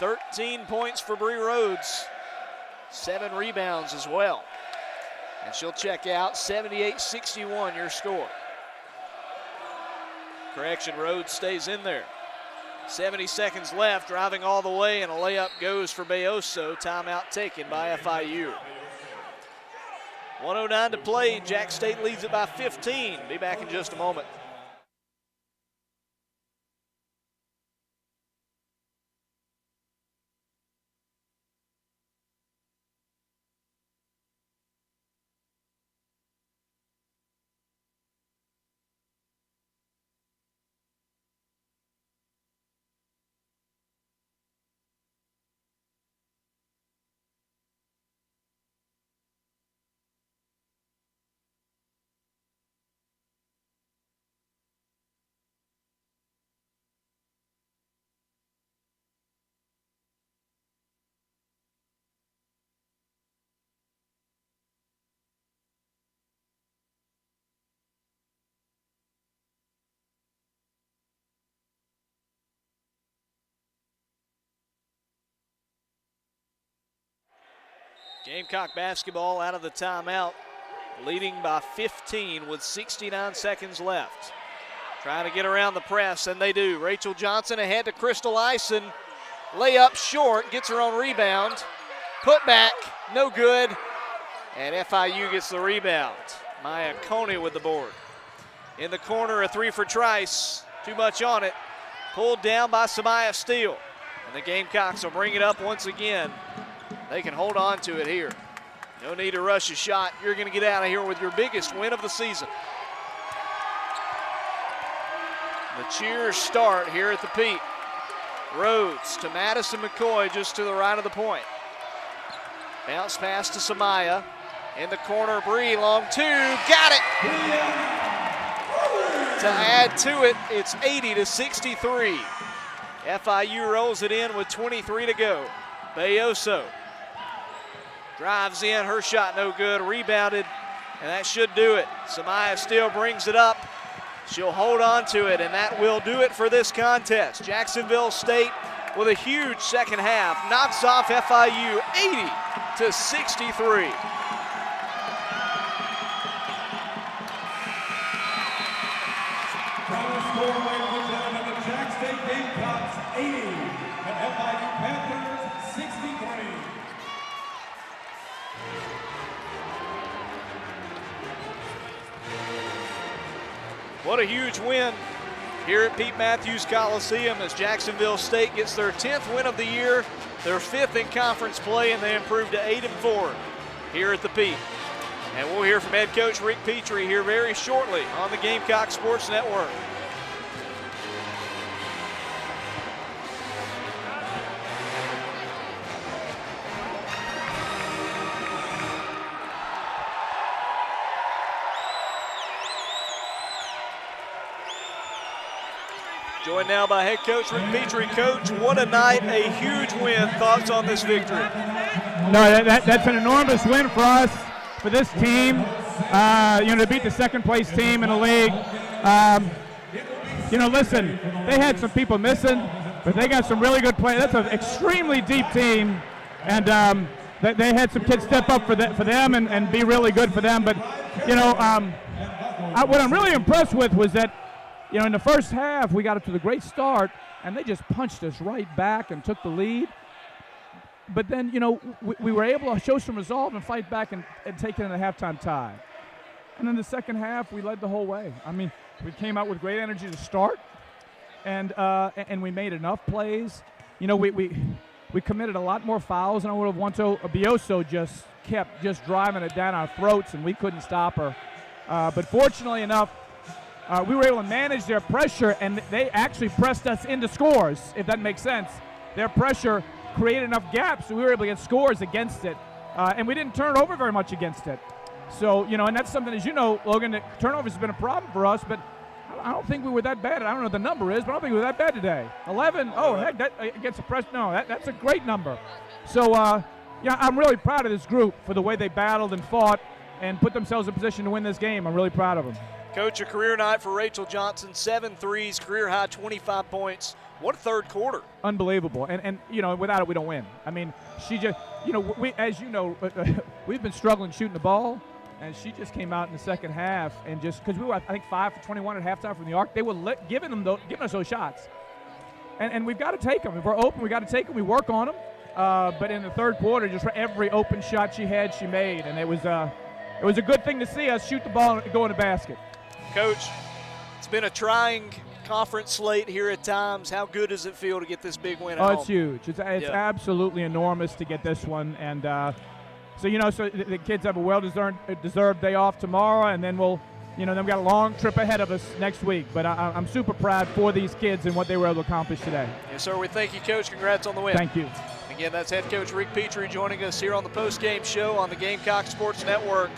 13 points for Bree Rhodes, 7 rebounds as well. And she'll check out, 78-61 your score. Correction, Rhodes stays in there. 70 seconds left, driving all the way, and a layup goes for Bayoso. Timeout taken by FIU. 1:09 to play, Jack State leads it by 15. Be back in just a moment. Gamecock basketball out of the timeout, leading by 15 with 69 seconds left. Trying to get around the press, and they do. Rachel Johnson ahead to Crystal Ison. Layup short, gets her own rebound. Put back, no good. And FIU gets the rebound. Maya Coney with the board. In the corner, a three for Trice. Too much on it. Pulled down by Samaya Steele. And the Gamecocks will bring it up once again. They can hold on to it here. No need to rush a shot. You're going to get out of here with your biggest win of the season. The cheers start here at the Pete. Rhodes to Madison McCoy just to the right of the point. Bounce pass to Samaya. In the corner, Bree, long two, got it! To add to it, it's 80-63. FIU rolls it in with 23 to go. Bayoso drives in, her shot no good, rebounded, and that should do it. Samaya still brings it up. She'll hold on to it, and that will do it for this contest. Jacksonville State with a huge second half knocks off FIU 80-63. Final score, ladies and gentlemen, the Jack State Gamecocks 80 and FIU Panthers 63. What a huge win here at Pete Matthews Coliseum as Jacksonville State gets their 10th win of the year, their 5th in conference play, and they improved to 8-4 here at the Pete. And we'll hear from head coach Rick Petrie here very shortly on the Gamecock Sports Network. Joined now by head coach Rick Petrie. Coach, what a night, a huge win. Thoughts on this victory? No, that's an enormous win for us, for this team. To beat the second place team in the league. Listen, they had some people missing, but they got some really good players. That's an extremely deep team, and they had some kids step up for them and be really good for them. But, what I'm really impressed with was that, in the first half, we got up to the great start, and they just punched us right back and took the lead. But then, we were able to show some resolve and fight back and take it in a halftime tie. And then the second half, we led the whole way. I mean, we came out with great energy to start, and we made enough plays. We committed a lot more fouls than I would have wanted to. Bioso just kept driving it down our throats, and we couldn't stop her. But fortunately enough, we were able to manage their pressure, and they actually pressed us into scores, if that makes sense. Their pressure created enough gaps, so we were able to get scores against it. And we didn't turn it over very much against it. So, and that's something, as you know, Logan, that turnovers has been a problem for us, but I don't think we were that bad. I don't know what the number is, but I don't think we were that bad today. 11, oh, heck, that against the press, no, that's a great number. So, I'm really proud of this group for the way they battled and fought and put themselves in position to win this game. I'm really proud of them. Coach, a career night for Rachel Johnson, 7 threes, career high 25 points. What a third quarter. Unbelievable. And without it, we don't win. I mean, she just, we've been struggling shooting the ball, and she just came out in the second half and just, because we were, I think, 5 for 21 at halftime from the arc, they were giving us those shots. And we've got to take them. If we're open, we've got to take them. We work on them. But in the third quarter, just for every open shot she had, she made. And it was a good thing to see us shoot the ball and go in the basket. Coach, it's been a trying conference slate here at times. How good does it feel to get this big win at home? It's huge. It's absolutely enormous to get this one. And so the kids have a well-deserved day off tomorrow, and then we've got a long trip ahead of us next week. But I'm super proud for these kids and what they were able to accomplish today. Yes, sir. We thank you, Coach. Congrats on the win. Thank you. Again, that's head coach Rick Petrie joining us here on the post-game show on the Gamecock Sports Network.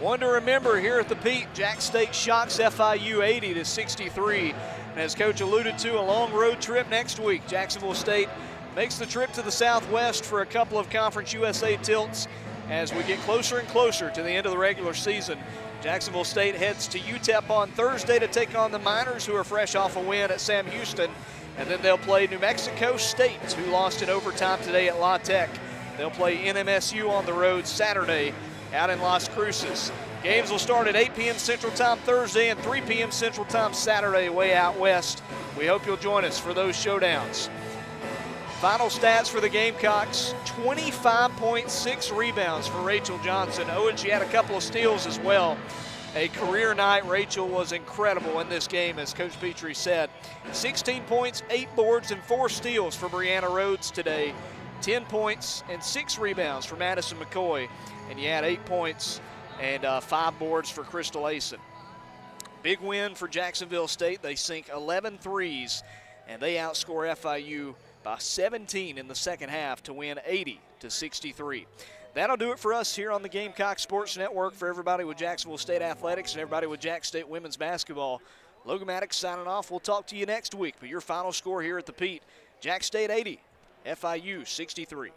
One to remember here at the Pete, Jack State shocks FIU 80-63. And as Coach alluded to, a long road trip next week. Jacksonville State makes the trip to the Southwest for a couple of Conference USA tilts as we get closer and closer to the end of the regular season. Jacksonville State heads to UTEP on Thursday to take on the Miners, who are fresh off a win at Sam Houston. And then they'll play New Mexico State, who lost in overtime today at La Tech. They'll play NMSU on the road Saturday out in Las Cruces. Games will start at 8 p.m. Central Time Thursday and 3 p.m. Central Time Saturday way out west. We hope you'll join us for those showdowns. Final stats for the Gamecocks, 25.6 rebounds for Rachel Johnson. Oh, and she had a couple of steals as well. A career night. Rachel was incredible in this game, as Coach Petrie said. 16 points, 8 boards, and 4 steals for Brianna Rhodes today. 10 points and 6 rebounds for Madison McCoy. And you had 8 points and 5 boards for Crystal Asen. Big win for Jacksonville State. They sink 11 threes, and they outscore FIU by 17 in the second half to win 80-63. That'll do it for us here on the Gamecock Sports Network. For everybody with Jacksonville State Athletics and everybody with Jack State Women's Basketball, Logan Maddox signing off. We'll talk to you next week. But your final score here at the Pete, Jack State 80, FIU 63.